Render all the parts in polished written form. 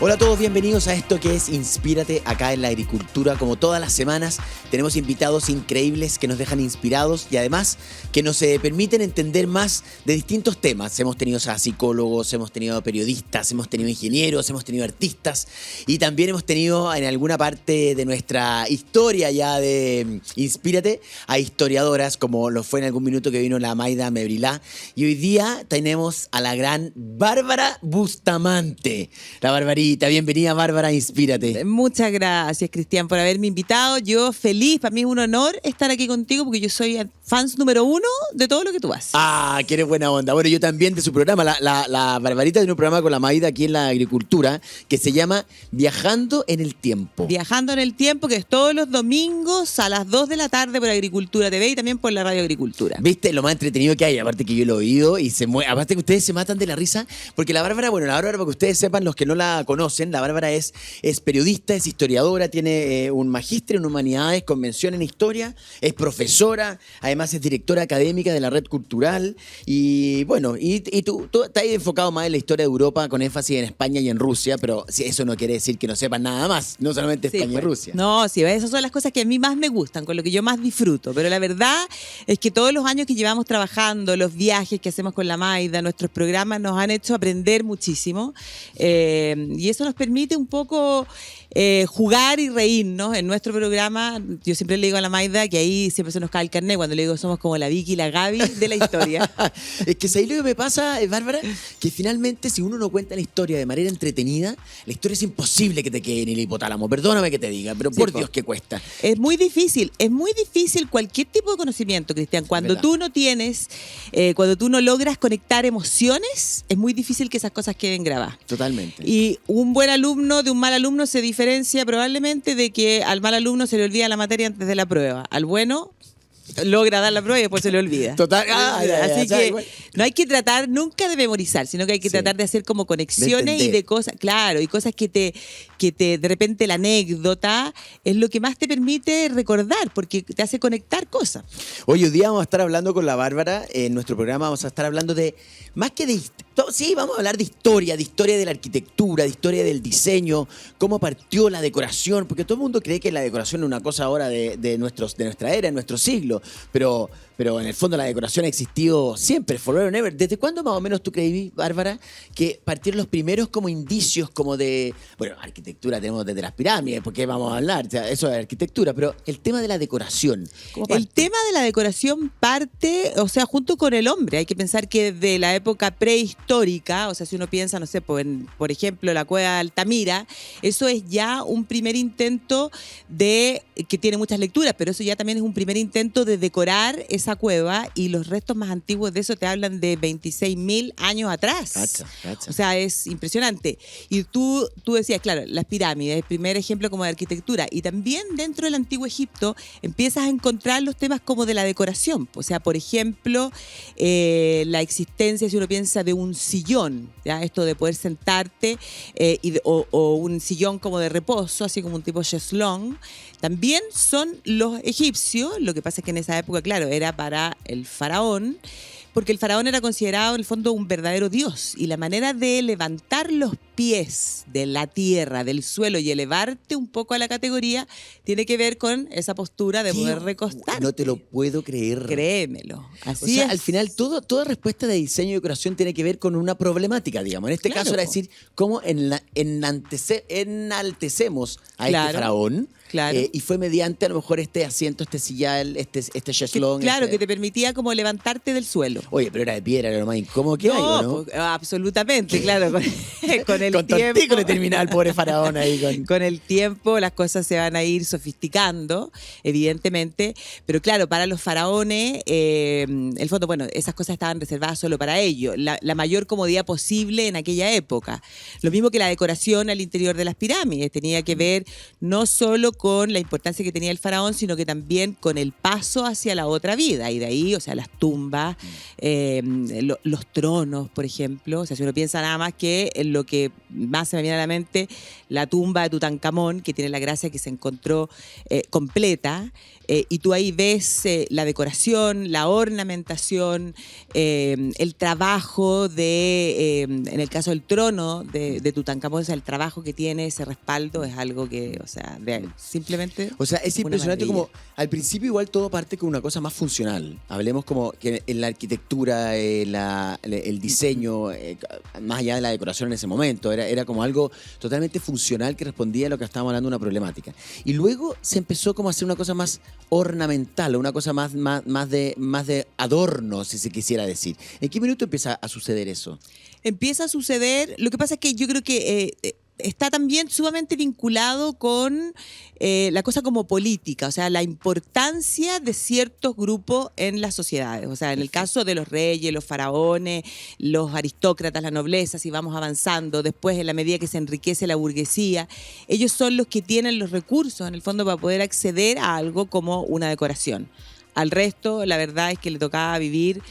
Hola a todos, bienvenidos a esto que es Inspírate acá en la agricultura. Como todas las semanas tenemos invitados increíbles que nos dejan inspirados y además que nos permiten entender más de distintos temas. Hemos tenido a psicólogos, hemos tenido periodistas, hemos tenido ingenieros, hemos tenido artistas y también hemos tenido en alguna parte de nuestra historia ya de Inspírate a historiadoras, como lo fue en algún minuto que vino la Mayda Mebrilá. Y hoy día tenemos a la gran Bárbara Bustamante. La Barbarita. Bienvenida, Bárbara, Inspírate. Muchas gracias, Cristian, por haberme invitado. Yo feliz, para mí es un honor estar aquí contigo porque yo soy fans número uno de todo lo que tú haces. Ah, que eres buena onda. Bueno, yo también de su programa. La Barbarita tiene un programa con la Maida aquí en la agricultura que se llama Viajando en el Tiempo. Viajando en el Tiempo, que es todos los domingos a las 2 de la tarde por Agricultura TV y también por la Radio Agricultura. ¿Viste lo más entretenido que hay? Aparte que yo lo he oído y aparte que ustedes se matan de la risa porque la Bárbara, para que ustedes sepan, los que no la conocen, la Bárbara es periodista, es historiadora, tiene un magíster en humanidades, con mención en historia, es profesora, además es directora académica de la Red Cultural y bueno, y tú estás enfocado más en la historia de Europa con énfasis en España y en Rusia, pero eso no quiere decir que no sepas nada más, no solamente España y Rusia. No, sí, esas son las cosas que a mí más me gustan, con lo que yo más disfruto, pero la verdad es que todos los años que llevamos trabajando, los viajes que hacemos con la Mayda, nuestros programas nos han hecho aprender muchísimo y eso nos permite un poco jugar y reírnos en nuestro programa. Yo siempre le digo a la Mayda que ahí siempre se nos cae el carnet cuando le digo somos como la Vicky y la Gaby de la historia. Es que ¿sabes lo que me pasa, Bárbara? Que finalmente si uno no cuenta la historia de manera entretenida, la historia es imposible que te quede en el hipotálamo. Perdóname que te diga, pero por Dios que cuesta. Es muy difícil cualquier tipo de conocimiento, Cristian. Cuando tú no tienes, cuando tú no logras conectar emociones, es muy difícil que esas cosas queden grabadas. Totalmente. Y un buen alumno de un mal alumno se diferencia probablemente de que al mal alumno se le olvida la materia antes de la prueba. Al bueno logra dar la prueba y después se le olvida. Total. Así que no hay que tratar nunca de memorizar, sino que hay que tratar de hacer como conexiones y de cosas, claro, y cosas que te de repente la anécdota es lo que más te permite recordar, porque te hace conectar cosas. Hoy día vamos a estar hablando con la Bárbara, en nuestro programa vamos a estar hablando de, más que de, sí, vamos a hablar de historia de la arquitectura, de historia del diseño, cómo partió la decoración, porque todo el mundo cree que la decoración es una cosa ahora de nuestra era, de nuestro siglo, pero en el fondo la decoración ha existido siempre, forever and ever. ¿Desde cuándo más o menos tú creí, Bárbara, que partieron los primeros como indicios como de, bueno, arquitectura tenemos desde las pirámides, porque vamos a hablar, o sea, eso es arquitectura, pero el tema de la decoración, ¿cómo parte? El tema de la decoración parte, o sea, junto con el hombre. Hay que pensar que desde la época prehistórica, o sea, si uno piensa, no sé, por ejemplo, la cueva de Altamira, eso es ya un primer intento que tiene muchas lecturas, pero eso ya también es un primer intento de decorar esa cueva y los restos más antiguos de eso te hablan de 26.000 años atrás. Cacha. O sea, es impresionante. Y tú decías, claro, las pirámides, el primer ejemplo como de arquitectura. Y también dentro del Antiguo Egipto empiezas a encontrar los temas como de la decoración. O sea, por ejemplo, la existencia, si uno piensa, de un sillón, ¿ya? Esto de poder sentarte o un sillón como de reposo, así como un tipo cheslón, también son los egipcios. Lo que pasa es que en esa época, claro, era para el faraón, porque el faraón era considerado en el fondo un verdadero dios y la manera de levantar los pies de la tierra, del suelo y elevarte un poco a la categoría tiene que ver con esa postura de poder recostar. No te lo puedo creer. Créemelo. Así o sea, es. Al final toda respuesta de diseño y decoración tiene que ver con una problemática, digamos. En este caso era decir cómo enaltecemos a este faraón. Claro. Y fue mediante a lo mejor este asiento, este sillal, este cheslón. Claro, que te permitía como levantarte del suelo. Oye, pero era de piedra, era lo más incómodo que hay, ¿o no? Pues, absolutamente, claro. Con el con tiempo. le terminaba el pobre faraón ahí. Con el tiempo las cosas se van a ir sofisticando, evidentemente. Pero claro, para los faraones, el fondo, bueno, esas cosas estaban reservadas solo para ellos. La mayor comodidad posible en aquella época. Lo mismo que la decoración al interior de las pirámides. Tenía que ver no solo con la importancia que tenía el faraón, sino que también con el paso hacia la otra vida. Y de ahí, o sea, las tumbas, los tronos, por ejemplo. O sea, si uno piensa nada más que en lo que más se me viene a la mente la tumba de Tutankamón, que tiene la gracia que se encontró completa, y tú ahí ves la decoración, la ornamentación, el trabajo en el caso del trono de Tutankamón, o sea, el trabajo que tiene ese respaldo es algo que, o sea, simplemente... O sea, es una impresionante maravilla. como al principio igual todo parte con una cosa más funcional. Hablemos como que en la arquitectura, el diseño, más allá de la decoración en ese momento, era como algo totalmente funcional que respondía a lo que estábamos hablando de una problemática. Y luego se empezó como a hacer una cosa más ornamental, una cosa más de adorno, si se quisiera decir. ¿En qué minuto empieza a suceder eso? Empieza a suceder, lo que pasa es que yo creo que está también sumamente vinculado con la cosa como política, o sea, la importancia de ciertos grupos en las sociedades. O sea, en el caso de los reyes, los faraones, los aristócratas, la nobleza, si vamos avanzando, después en la medida que se enriquece la burguesía, ellos son los que tienen los recursos, en el fondo, para poder acceder a algo como una decoración. Al resto, la verdad es que le tocaba vivir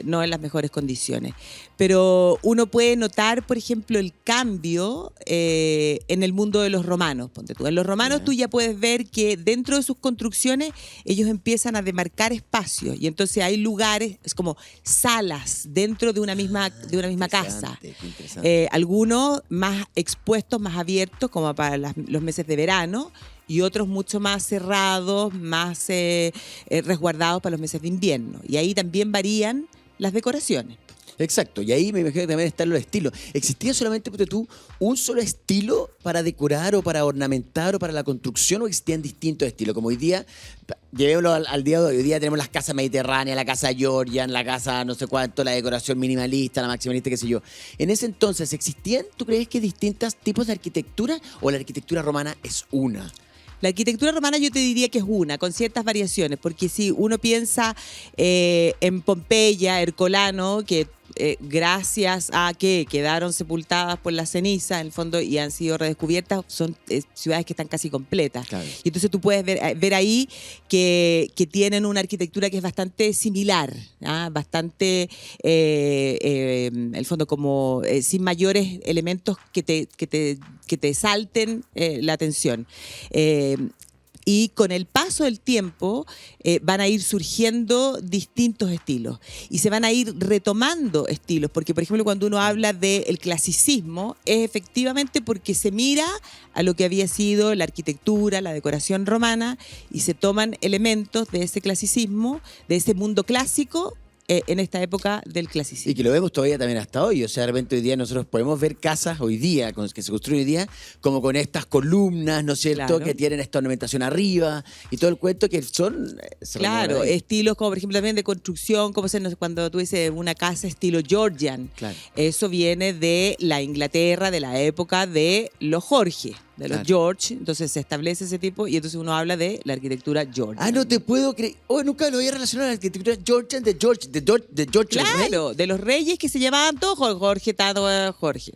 no en las mejores condiciones. Pero uno puede notar, por ejemplo, el cambio en el mundo de los romanos. Ponte tú. En los romanos tú ya puedes ver que dentro de sus construcciones ellos empiezan a demarcar espacios. Y entonces hay lugares, es como salas dentro de una misma casa. Qué interesante. Algunos más expuestos, más abiertos, como para los meses de verano, y otros mucho más cerrados, más resguardados para los meses de invierno. Y ahí también varían las decoraciones. Exacto, y ahí me imagino que también están los estilos. ¿Existía solamente, ponte tú, un solo estilo para decorar o para ornamentar o para la construcción, o existían distintos estilos? Como hoy día, llevémoslo al día de hoy día tenemos las casas mediterráneas, la casa Georgian, la casa no sé cuánto, la decoración minimalista, la maximalista, qué sé yo. En ese entonces, ¿existían, tú crees que distintos tipos de arquitectura, o la arquitectura romana es una? La arquitectura romana yo te diría que es una, con ciertas variaciones, porque si uno piensa en Pompeya, Herculano, que gracias a que quedaron sepultadas por la ceniza, en el fondo, y han sido redescubiertas, son ciudades que están casi completas. Claro. Y entonces tú puedes ver ahí que tienen una arquitectura que es bastante similar, ¿ah? Bastante, en el fondo, como sin mayores elementos que te salten la atención. Y con el paso del tiempo van a ir surgiendo distintos estilos y se van a ir retomando estilos, porque por ejemplo cuando uno habla del clasicismo es efectivamente porque se mira a lo que había sido la arquitectura, la decoración romana, y se toman elementos de ese clasicismo, de ese mundo clásico, en esta época del clasicismo. Y que lo vemos todavía también hasta hoy. O sea, de repente hoy día nosotros podemos ver casas hoy día, que se construyen hoy día, como con estas columnas, ¿no es cierto?, Claro. que tienen esta ornamentación arriba y todo el cuento, que son... Claro, estilos como por ejemplo también de construcción, como cuando tú dices una casa estilo Georgian. Claro. Eso viene de la Inglaterra, de la época de los Jorge, de los Claro. George. Entonces se establece ese tipo y entonces uno habla de la arquitectura Georgian. Ah, no te puedo creer. Oh, nunca lo había relacionado a la arquitectura Georgian de George. Claro, de los reyes que se llamaban todos Jorge, Tato, Jorge.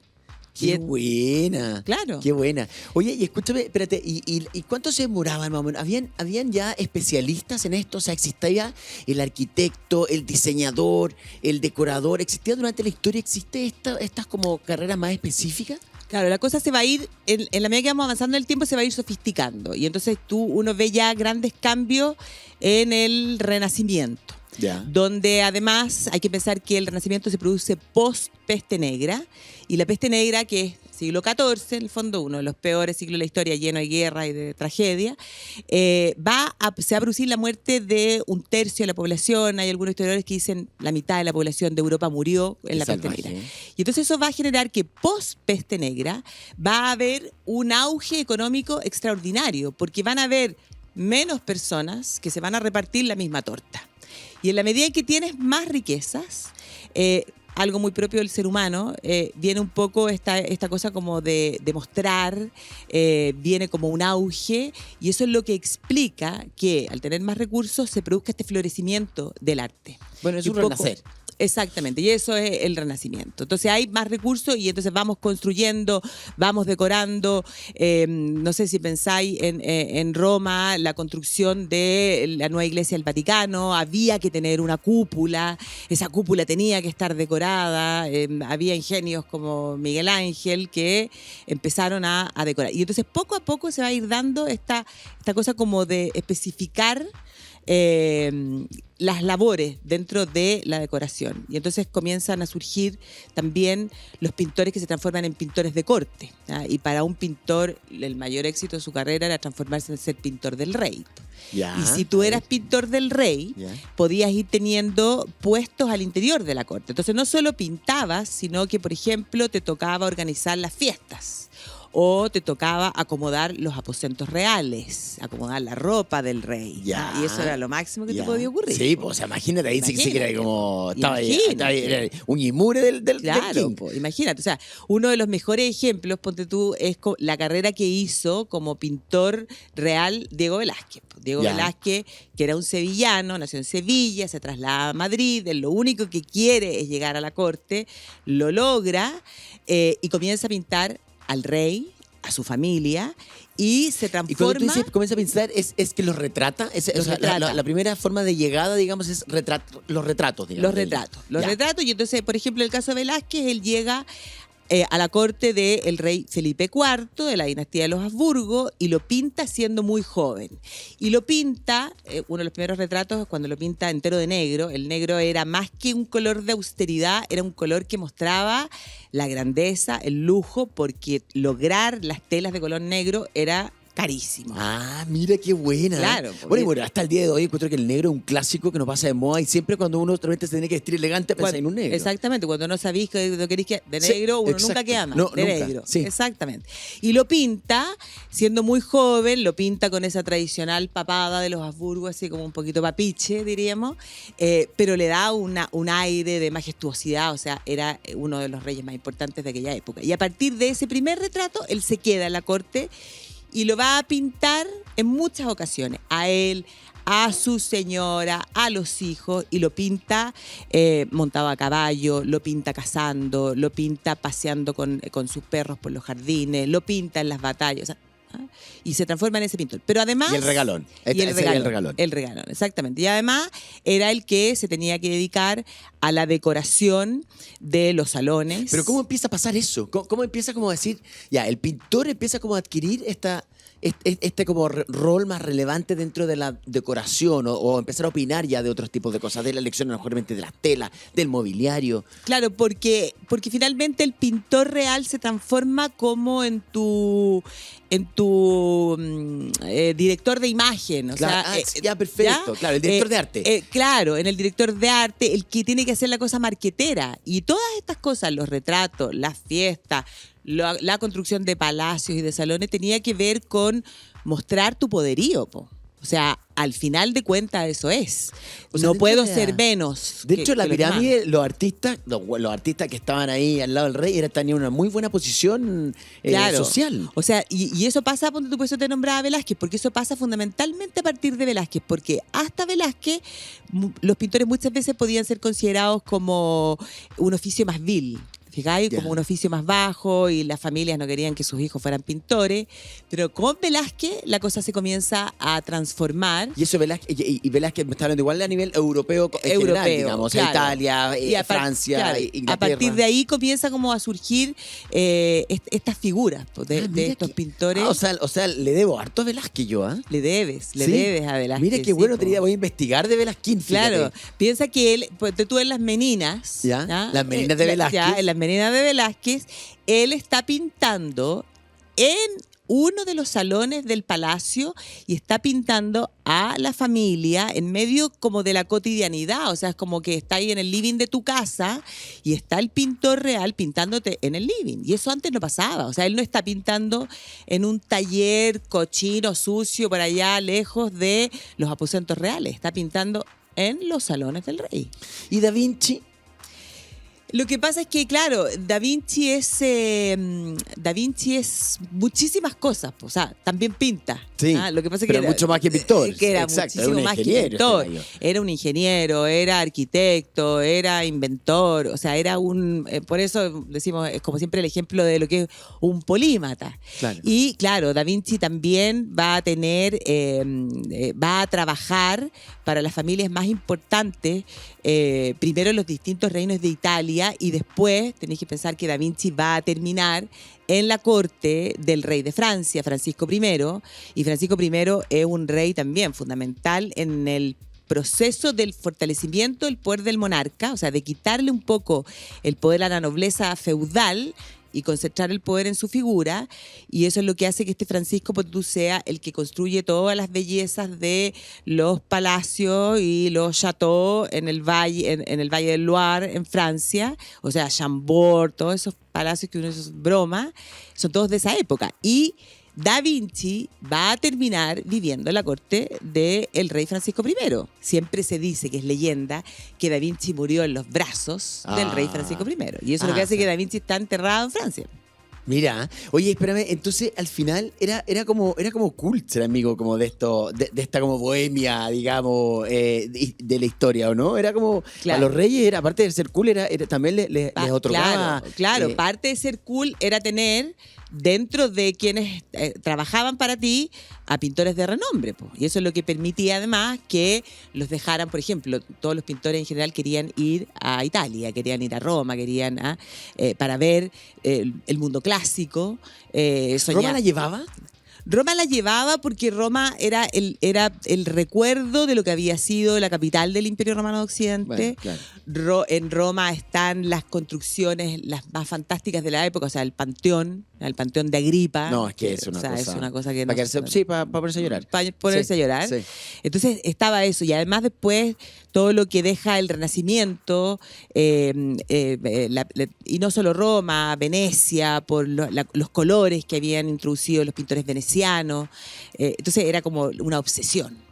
Y Qué es- buena. Claro. Qué buena. Oye, y escúchame, espérate, ¿y cuánto se demoraban más o menos? ¿Habían ya especialistas en esto? O sea, ¿existía el arquitecto, el diseñador, el decorador? ¿Existía durante la historia? ¿Existe estas como carreras más específicas? Claro, la cosa se va a ir, en la medida que vamos avanzando en el tiempo, se va a ir sofisticando. Y entonces uno ve ya grandes cambios en el Renacimiento. Ya. Donde además hay que pensar que el Renacimiento se produce post-peste negra, y la peste negra, que es siglo XIV, en el fondo uno de los peores siglos de la historia, lleno de guerra y de tragedia, se va a producir la muerte de un tercio de la población. Hay algunos historiadores que dicen la mitad de la población de Europa murió en la Qué peste salvaje, negra. ¿eh? Y entonces eso va a generar que post-peste negra va a haber un auge económico extraordinario, porque van a haber menos personas que se van a repartir la misma torta. Y en la medida en que tienes más riquezas, algo muy propio del ser humano, viene un poco esta cosa como de mostrar, viene como un auge, y eso es lo que explica que al tener más recursos se produzca este florecimiento del arte. Bueno, es Y un renacer. Exactamente, y eso es el Renacimiento. Entonces hay más recursos y entonces vamos construyendo, vamos decorando. No sé si pensáis en Roma, la construcción de la nueva iglesia del Vaticano, había que tener una cúpula, esa cúpula tenía que estar decorada, había ingenios como Miguel Ángel que empezaron a decorar. Y entonces poco a poco se va a ir dando esta cosa como de especificar las labores dentro de la decoración. Y entonces comienzan a surgir también los pintores que se transforman en pintores de corte. Y para un pintor, el mayor éxito de su carrera era transformarse en ser pintor del rey. Ya. Y si tú eras pintor del rey, Ya. podías ir teniendo puestos al interior de la corte. Entonces no solo pintabas, sino que, por ejemplo, te tocaba organizar las fiestas. O te tocaba acomodar los aposentos reales, acomodar la ropa del rey. Ya. Y eso era lo máximo que Ya. te podía ocurrir. Sí, pues imagínate, ahí sí que era como. Estaba ahí, Imagínate. era un Imure del Claro, King. imagínate, o sea, uno de los mejores ejemplos, ponte tú, es la carrera que hizo como pintor real Diego Velázquez. Diego Ya. Velázquez, que era un sevillano, nació en Sevilla, se traslada a Madrid, él lo único que quiere es llegar a la corte, lo logra y comienza a pintar al rey, a su familia, y se Y cuando tú transforma. dices, comienza a pensar, es que los retrata. O sea, retrata. la primera forma de llegada, digamos, es los retratos, digamos. Los Ya. retratos, y entonces, por ejemplo, el caso de Velázquez, él llega a la corte del rey Felipe IV, de la dinastía de los Habsburgo, y lo pinta siendo muy joven. Y lo pinta, uno de los primeros retratos es cuando lo pinta entero de negro. El negro era más que un color de austeridad, era un color que mostraba la grandeza, el lujo, porque lograr las telas de color negro era carísimo. Ah, mira qué buena. Claro, Bueno, porque- y bueno, hasta el día de hoy encuentro que el negro es un clásico que no pasa de moda y siempre cuando uno realmente se tiene que vestir elegante, piensa en un negro. Exactamente, cuando no sabéis que lo queréis que de Sí, negro, uno exacto. nunca queda mal. No, de nunca, negro. sí. Exactamente. Y lo pinta, siendo muy joven, lo pinta con esa tradicional papada de los Habsburgo, así como un poquito papiche, diríamos, pero le da un aire de majestuosidad, o sea, era uno de los reyes más importantes de aquella época. Y a partir de ese primer retrato, él se queda en la corte y lo va a pintar en muchas ocasiones, a él, a su señora, a los hijos, y lo pinta montado a caballo, lo pinta cazando, lo pinta paseando con sus perros por los jardines, lo pinta en las batallas, o sea, y se transforma en ese pintor. Pero además... Y el regalón. Y el Ese era regalón, el regalón. el regalón, exactamente. Y además era el que se tenía que dedicar a la decoración de los salones. Pero ¿cómo empieza a pasar eso? ¿Cómo empieza como a decir, ya, el pintor empieza como a adquirir este como rol más relevante dentro de la decoración o empezar a opinar ya de otros tipos de cosas, de la elección a lo mejor de las telas, del mobiliario? Claro, porque finalmente el pintor real se transforma como en tu director de imagen. O Claro, sea, ya, perfecto. Claro, el director de arte. Claro, en el director de arte, el que tiene que hacer la cosa marquetera. Y todas estas cosas, los retratos, las fiestas, la construcción de palacios y de salones, tenía que ver con mostrar tu poderío, po. O sea, al final de cuentas eso es. O sea, no dentro puedo de la- ser menos. De hecho, que la los demás. pirámide, los artistas que estaban ahí al lado del rey tenían una muy buena posición Claro. social. O sea, y eso pasa, ponte tú, por eso te nombraba Velázquez, porque eso pasa fundamentalmente a partir de Velázquez, porque hasta Velázquez los pintores muchas veces podían ser considerados como un oficio más vil. ¿Fijáis? Ya. Como un oficio más bajo y las familias no querían que sus hijos fueran pintores. Pero con Velázquez la cosa se comienza a transformar. Y eso Velázquez me está hablando igual a nivel europeo, en general, digamos, claro. Italia, Y Francia, claro, Inglaterra. a partir de ahí comienza como a surgir estas figuras pues, de mira estos que- pintores. o sea, le debo harto a Velázquez yo, ¿ah? Le Sí. debes a Velázquez. Mira qué sí, bueno, po. voy a investigar de Velázquez. Claro, piensa que él, pues tú en Las Meninas, Ya, Las Meninas de Velázquez. Ya, en Las Meninas de Velázquez, él está pintando en uno de los salones del palacio y está pintando a la familia en medio como de la cotidianidad, o sea, es como que está ahí en el living de tu casa y está el pintor real pintándote en el living. Y eso antes no pasaba, o sea, él no está pintando en un taller cochino, sucio, por allá lejos de los aposentos reales, está pintando en los salones del rey. ¿Y Da Vinci? Lo que pasa es que, claro, Da Vinci es muchísimas cosas, o sea, también pinta. Sí, Lo que pasa es pero que mucho más que pintor. que era Exacto, muchísimo era un más que ingeniero, pintor. este gallo. Era un ingeniero, era arquitecto, era inventor, o sea, era por eso decimos, es como siempre el ejemplo de lo que es un polímata. Claro. Y claro, Da Vinci también va a trabajar para las familias más importantes, primero en los distintos reinos de Italia y después tenéis que pensar que Da Vinci va a terminar en la corte del rey de Francia, Francisco I, y Francisco I es un rey también fundamental en el proceso del fortalecimiento del poder del monarca, o sea, de quitarle un poco el poder a la nobleza feudal y concentrar el poder en su figura, y eso es lo que hace que este Francisco Potú sea el que construye todas las bellezas de los palacios y los chateaux en el valle, en el Valle del Loire, en Francia, o sea, Chambord, todos esos palacios que uno dice broma, son todos de esa época. Y Da Vinci va a terminar viviendo en la corte del rey Francisco I. Siempre se dice, que es leyenda, que Da Vinci murió en los brazos del rey Francisco I. Y eso es lo que hace que Da Vinci está enterrado en Francia. Mira, oye, espérame, entonces al final era como cool ser amigo como de esto, de esta como bohemia, digamos, de la historia, ¿o no? Era como, Claro. a los reyes, aparte de ser cool, también les otorgaba. Claro, parte de ser cool era tener dentro de quienes trabajaban para ti a pintores de renombre, po. Y eso es lo que permitía además que los dejaran, por ejemplo, todos los pintores en general querían ir a Italia, querían ir a Roma, querían para ver el mundo clásico. ¿Roma la llevaba? Roma la llevaba porque Roma era el recuerdo de lo que había sido la capital del Imperio Romano de Occidente. Bueno, claro. En Roma están las construcciones las más fantásticas de la época, o sea, el Panteón de Agripa. No, es que es una o sea, cosa. es una cosa que Para no quedarse- sí, para ponerse a llorar. para ponerse a llorar. Sí. Entonces estaba eso, y además después todo lo que deja el Renacimiento, y no solo Roma, Venecia, por los colores que habían introducido los pintores venecianos. Entonces era como una obsesión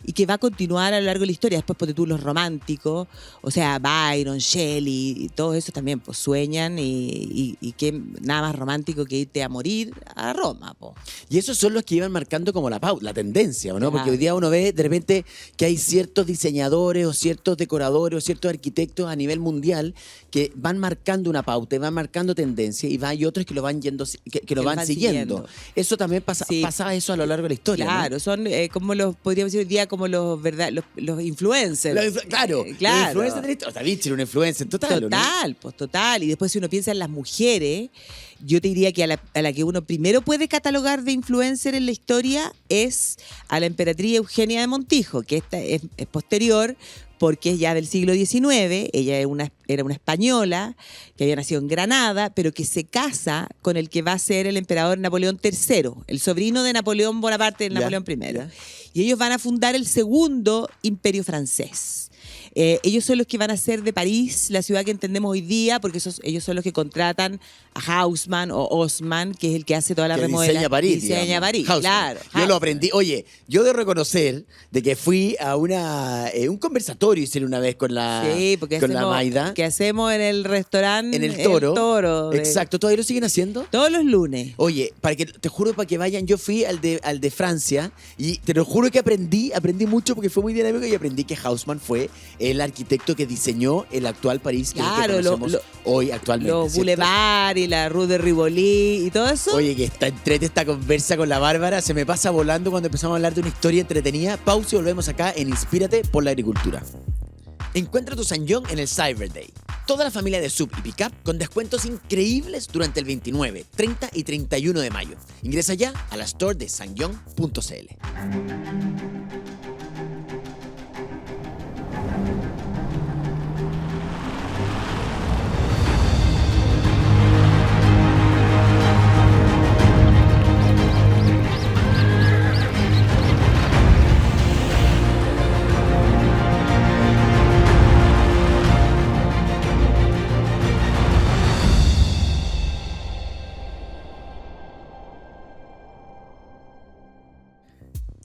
y que va a continuar a lo largo de la historia. Después ponte tú los románticos, o sea, Byron, Shelley, y todos esos también pues sueñan y que nada más romántico que irte a morir a Roma, po. Y esos son los que iban marcando como la tendencia, ¿o no? Porque Claro. hoy día uno ve de repente que hay ciertos diseñadores o ciertos decoradores o ciertos arquitectos a nivel mundial que van marcando una pauta y van marcando tendencia, y hay otros que lo van que lo van siguiendo. Eso también Sí. pasa eso a lo largo de la historia, ¿no? Claro, son como podríamos decir hoy día, como los influencers. Claro, claro. los influencers de la historia. Da Vinci era un influencer total, ¿o no? Total, pues total. Y después si uno piensa en las mujeres, yo te diría que a la que uno primero puede catalogar de influencer en la historia es a la emperatriz Eugenia de Montijo, que esta es posterior porque es ya del siglo XIX. Ella era una española que había nacido en Granada, pero que se casa con el que va a ser el emperador Napoleón III, el sobrino de Napoleón Bonaparte, Ya, Napoleón I. ya. Y ellos van a fundar el segundo imperio francés. Ellos son los que van a hacer de París la ciudad que entendemos hoy día, porque ellos son los que contratan a Haussmann o Haussmann, que es el que hace toda la Que remodelación. diseña París. Diseña digamos. París, Haussmann. claro. Yo lo Haussmann. aprendí. Oye, yo debo reconocer de que fui a un conversatorio hice una vez con la, Sí, porque con la Maida. que hacemos en el restaurante En el Toro. de- Exacto, ¿todavía lo siguen haciendo? Todos los lunes. Oye, te juro para que vayan, yo fui al de Francia y te lo juro que aprendí mucho porque fue muy dinámico, y aprendí que Haussmann fue el arquitecto que diseñó el actual París que Claro, conocemos hoy actualmente. Los ¿cierto? boulevards y la Rue de Rivoli y todo eso. Oye, que está entrete esta conversa con la Bárbara, se me pasa volando cuando empezamos a hablar de una historia entretenida. Pausa y volvemos acá en Inspírate por la Agricultura. Encuentra tu Sanyong en el Cyber Day. Toda la familia de Sub y Pickup con descuentos increíbles durante el 29, 30 y 31 de mayo. Ingresa ya a la store de sanyong.cl.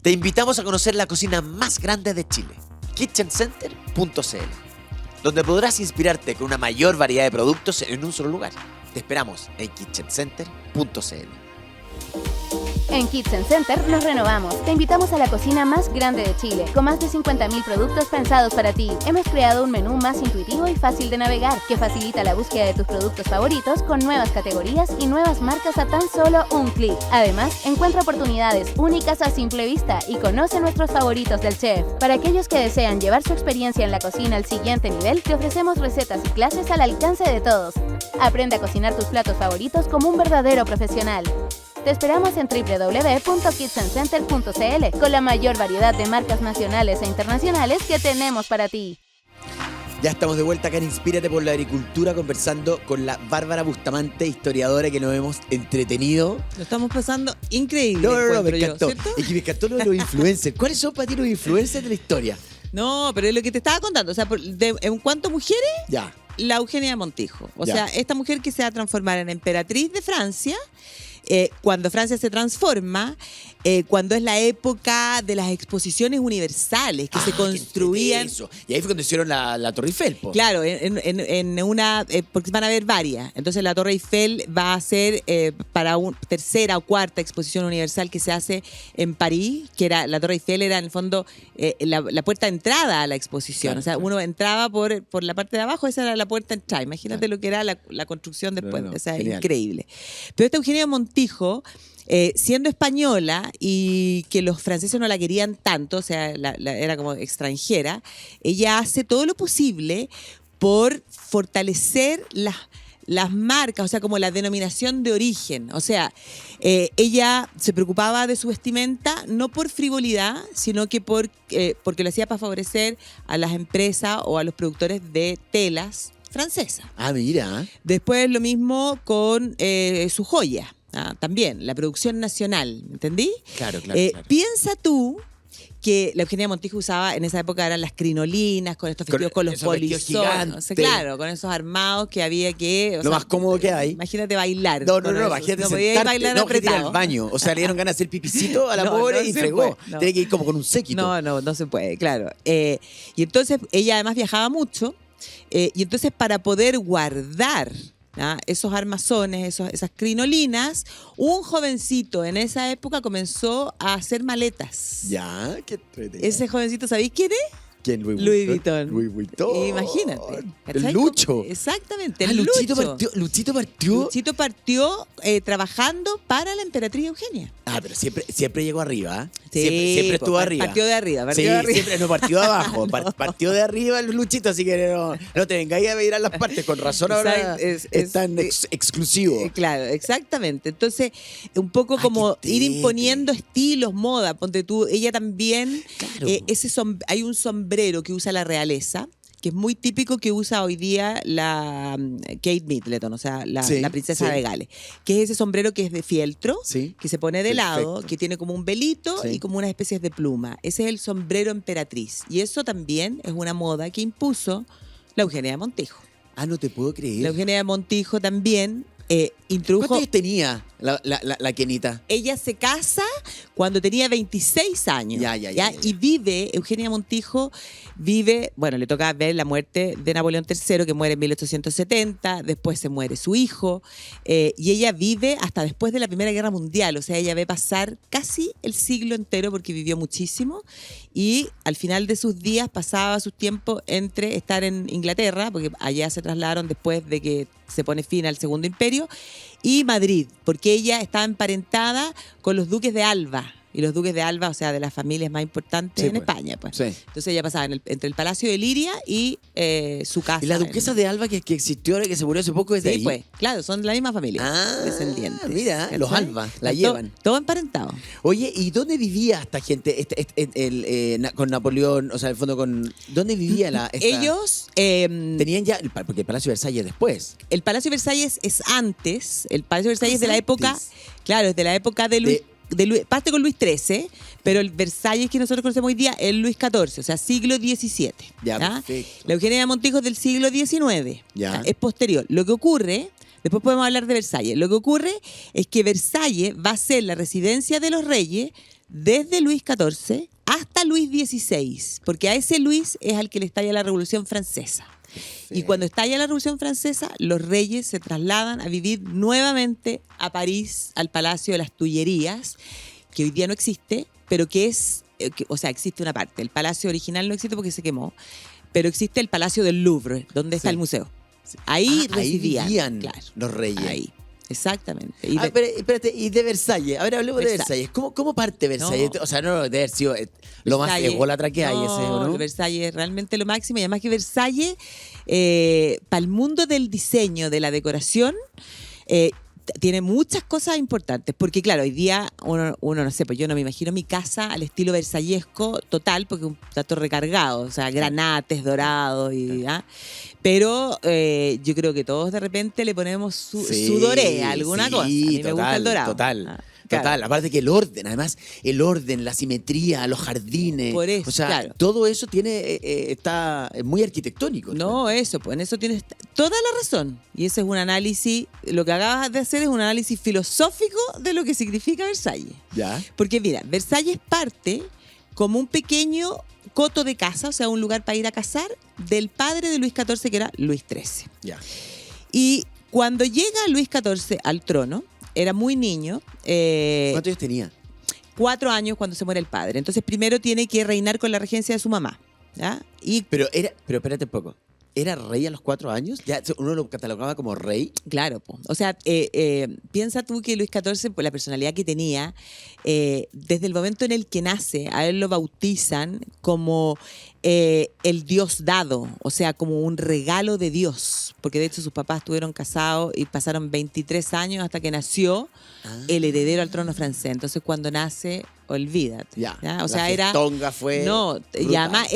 Te invitamos a conocer la cocina más grande de Chile, kitchencenter.cl, donde podrás inspirarte con una mayor variedad de productos en un solo lugar. Te esperamos en kitchencenter.cl. En Kitchen Center nos renovamos. Te invitamos a la cocina más grande de Chile, con más de 50.000 productos pensados para ti. Hemos creado un menú más intuitivo y fácil de navegar, que facilita la búsqueda de tus productos favoritos con nuevas categorías y nuevas marcas a tan solo un clic. Además, encuentra oportunidades únicas a simple vista y conoce nuestros favoritos del chef. Para aquellos que desean llevar su experiencia en la cocina al siguiente nivel, te ofrecemos recetas y clases al alcance de todos. Aprende a cocinar tus platos favoritos como un verdadero profesional. Te esperamos en www.kitchencenter.cl con la mayor variedad de marcas nacionales e internacionales que tenemos para ti. Ya estamos de vuelta acá en Inspírate por la Agricultura, conversando con la Bárbara Bustamante, historiadora, que nos hemos entretenido. Lo estamos pasando increíble. No, me encuentro yo, encantó. ¿cierto? Es que me encantó lo de los influencers. ¿Cuáles son para ti los influencers de la historia? No, pero es lo que te estaba contando. O sea, en cuanto a mujeres, Ya. la Eugenia Montijo. O Ya. sea, esta mujer que se va a transformar en emperatriz de Francia, cuando Francia se transforma, cuando es la época de las exposiciones universales que se construían. Eso. Y ahí fue cuando hicieron la Torre Eiffel, po. Claro, en una, porque van a haber varias. Entonces la Torre Eiffel va a ser para una tercera o cuarta exposición universal que se hace en París, que era la Torre Eiffel era en el fondo la puerta de entrada a la exposición. Claro. O sea, uno entraba por la parte de abajo, esa era la puerta de entrada. Imagínate Claro. lo que era la construcción después. No, O sea, genial. increíble. Pero esta Eugenia Montijo, siendo española y que los franceses no la querían tanto, o sea, era como extranjera, ella hace todo lo posible por fortalecer las marcas, o sea, como la denominación de origen. O sea, ella se preocupaba de su vestimenta no por frivolidad, sino que porque lo hacía para favorecer a las empresas o a los productores de telas francesas. Ah, mira. Después lo mismo con su joya. También, la producción nacional, ¿entendí? Claro. Piensa tú que la Eugenia Montijo usaba en esa época eran las crinolinas, con estos vestidos con los esos vestidos polizones. gigantes. O sea, claro, con esos armados que había que... Lo más cómodo que hay. Imagínate bailar. No, con eso. imagínate no podía ir sentarte, bailar no, que ir apretado. al baño. O sea, le dieron ganas de hacer pipicito a la No, pobre no y se fregó. puede, no. Tiene que ir como con un séquito. No se puede, claro. Y entonces ella además viajaba mucho y entonces para poder guardar esos armazones, esas crinolinas, un jovencito en esa época comenzó a hacer maletas. Ya, qué entretenido. Ese jovencito, ¿sabéis quién es? ¿Quién? Louis Vuitton. Louis Vuitton. Imagínate. El ¿Cachai? Lucho. Exactamente, Ah, el Luchito Lucho. partió. Luchito partió. Luchito partió trabajando para la emperatriz Eugenia. Ah, pero siempre llegó arriba. ¿Ah? Sí, Siempre estuvo pues, arriba. Partió de arriba. Sí, siempre no partió de abajo. Partió de arriba el Luchito, así que no te vengáis a mirar las partes. Con razón ahora es tan exclusivo. Claro, exactamente. Entonces, un poco Ay, como qué ir tete. imponiendo estilos, moda. Ponte tú, ella también, Claro. hay un sombrero que usa la realeza, que es muy típico que usa hoy día la Kate Middleton, o sea, la princesa Sí. de Gales, que es ese sombrero que es de fieltro, Sí. que se pone de lado, Perfecto. que tiene como un velito Sí. y como unas especies de pluma. Ese es el sombrero emperatriz. Y eso también es una moda que impuso la Eugenia de Montijo. Ah, no te puedo creer. La Eugenia de Montijo también introdujo... ¿Cuántos años tenía la Kenita? Ella se casa cuando tenía 26 años. Ya. Y vive, Eugenia Montijo vive, bueno, le toca ver la muerte de Napoleón III, que muere en 1870, después se muere su hijo, y ella vive hasta después de la Primera Guerra Mundial, o sea, ella ve pasar casi el siglo entero porque vivió muchísimo, y al final de sus días pasaba su tiempo entre estar en Inglaterra, porque allá se trasladaron después de que se pone fin al Segundo Imperio, y Madrid, porque ella estaba emparentada con los duques de Alba. Y los duques de Alba, o sea, de las familias más importantes Sí, en pues. España. Pues. Sí. Entonces ella pasaba entre el Palacio de Liria y su casa. Y la duquesa de Alba que existió ahora, que se murió hace poco, es de Sí, ahí. pues, claro, son de la misma familia. Ah, Descendientes. mira, ¿Cachai? los Alba la Todo- llevan. Todo emparentado. Oye, ¿y dónde vivía esta gente? Con Napoleón, o sea, en el fondo con... ¿Dónde vivía esta- Ellos... Tenían ya... Porque el Palacio de Versalles después. el Palacio de Versalles es antes. El Palacio de Versalles es de la antes. época... Claro, es de la época de Luis... parte con Luis XIII, pero el Versalles que nosotros conocemos hoy día es Luis XIV, o sea, siglo XVII. Ya, perfecto. La Eugenia de Montijo es del siglo XIX, Ya. o sea, es posterior. Lo que ocurre, después podemos hablar de Versalles, lo que ocurre es que Versalles va a ser la residencia de los reyes desde Luis XIV hasta Luis XVI, porque a ese Luis es al que le estalla la Revolución Francesa. Y cuando estalla la Revolución Francesa, los reyes se trasladan a vivir nuevamente a París, al Palacio de las Tullerías, que hoy día no existe, pero que es, o sea, existe una parte. El palacio original no existe porque se quemó, pero existe el Palacio del Louvre, donde está el museo. Ahí residían, vivían claro, los reyes. ahí, exactamente. Espérate, y de Versalles. Ahora hablemos de Versalles. ¿Cómo parte Versalles? No. O sea, no debe haber sido lo más ególatra que hay ese, ¿o no? Versalles es realmente lo máximo. Y además que Versalles, para el mundo del diseño, de la decoración, tiene muchas cosas importantes, porque claro, hoy día uno no sé, pues yo no me imagino mi casa al estilo versallesco total, porque está todo recargado, o sea, granates dorados, pero yo creo que todos de repente le ponemos sudoré a alguna cosa. A mí me gusta el dorado. Total. Claro. Total, aparte que el orden, la simetría, los jardines, por eso, o sea, claro, todo eso está muy arquitectónico. No, eso, pues en eso tienes toda la razón. Y ese es un análisis, lo que acabas de hacer es un análisis filosófico de lo que significa Versalles. Ya. Porque mira, Versalles parte como un pequeño coto de casa, o sea, un lugar para ir a cazar, del padre de Luis XIV, que era Luis XIII. Ya. Y cuando llega Luis XIV al trono, era muy niño. ¿Cuántos años tenía? 4 años cuando se muere el padre. Entonces primero tiene que reinar con la regencia de su mamá. ¿Ya? Pero espérate un poco. ¿Era rey a los 4 años? ¿Ya uno lo catalogaba como rey? Claro, po. O sea, piensa tú que Luis XIV, por la personalidad que tenía, desde el momento en el que nace, a él lo bautizan como el Dios dado, o sea, como un regalo de Dios, porque de hecho sus papás estuvieron casados y pasaron 23 años hasta que nació el heredero al trono francés. Entonces cuando nace, olvídate. Ya. O sea, era... fue No, brutal. y además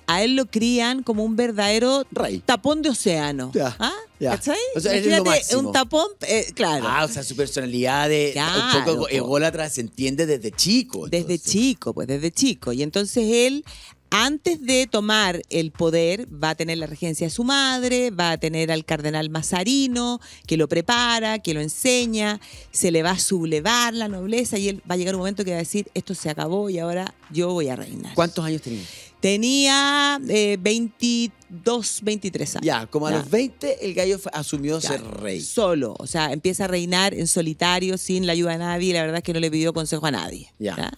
a él lo crían como un verdadero Rey. tapón de océano. Ya, ya. ¿Cachai? O sea, es lo Imagínate, máximo. un tapón, claro. O sea, su personalidad Claro, un poco po. ególatra se entiende desde chico. Desde chico. Y entonces él, antes de tomar el poder, va a tener la regencia de su madre, va a tener al cardenal Mazarino, que lo prepara, que lo enseña, se le va a sublevar la nobleza y él va a llegar un momento que va a decir, esto se acabó y ahora yo voy a reinar. ¿Cuántos años tenía? Tenía 22, 23 años. Ya, como a Ya. los 20 el gallo asumió ser Claro, rey. solo, o sea, empieza a reinar en solitario, sin la ayuda de nadie, y la verdad es que no le pidió consejo a nadie. Ya.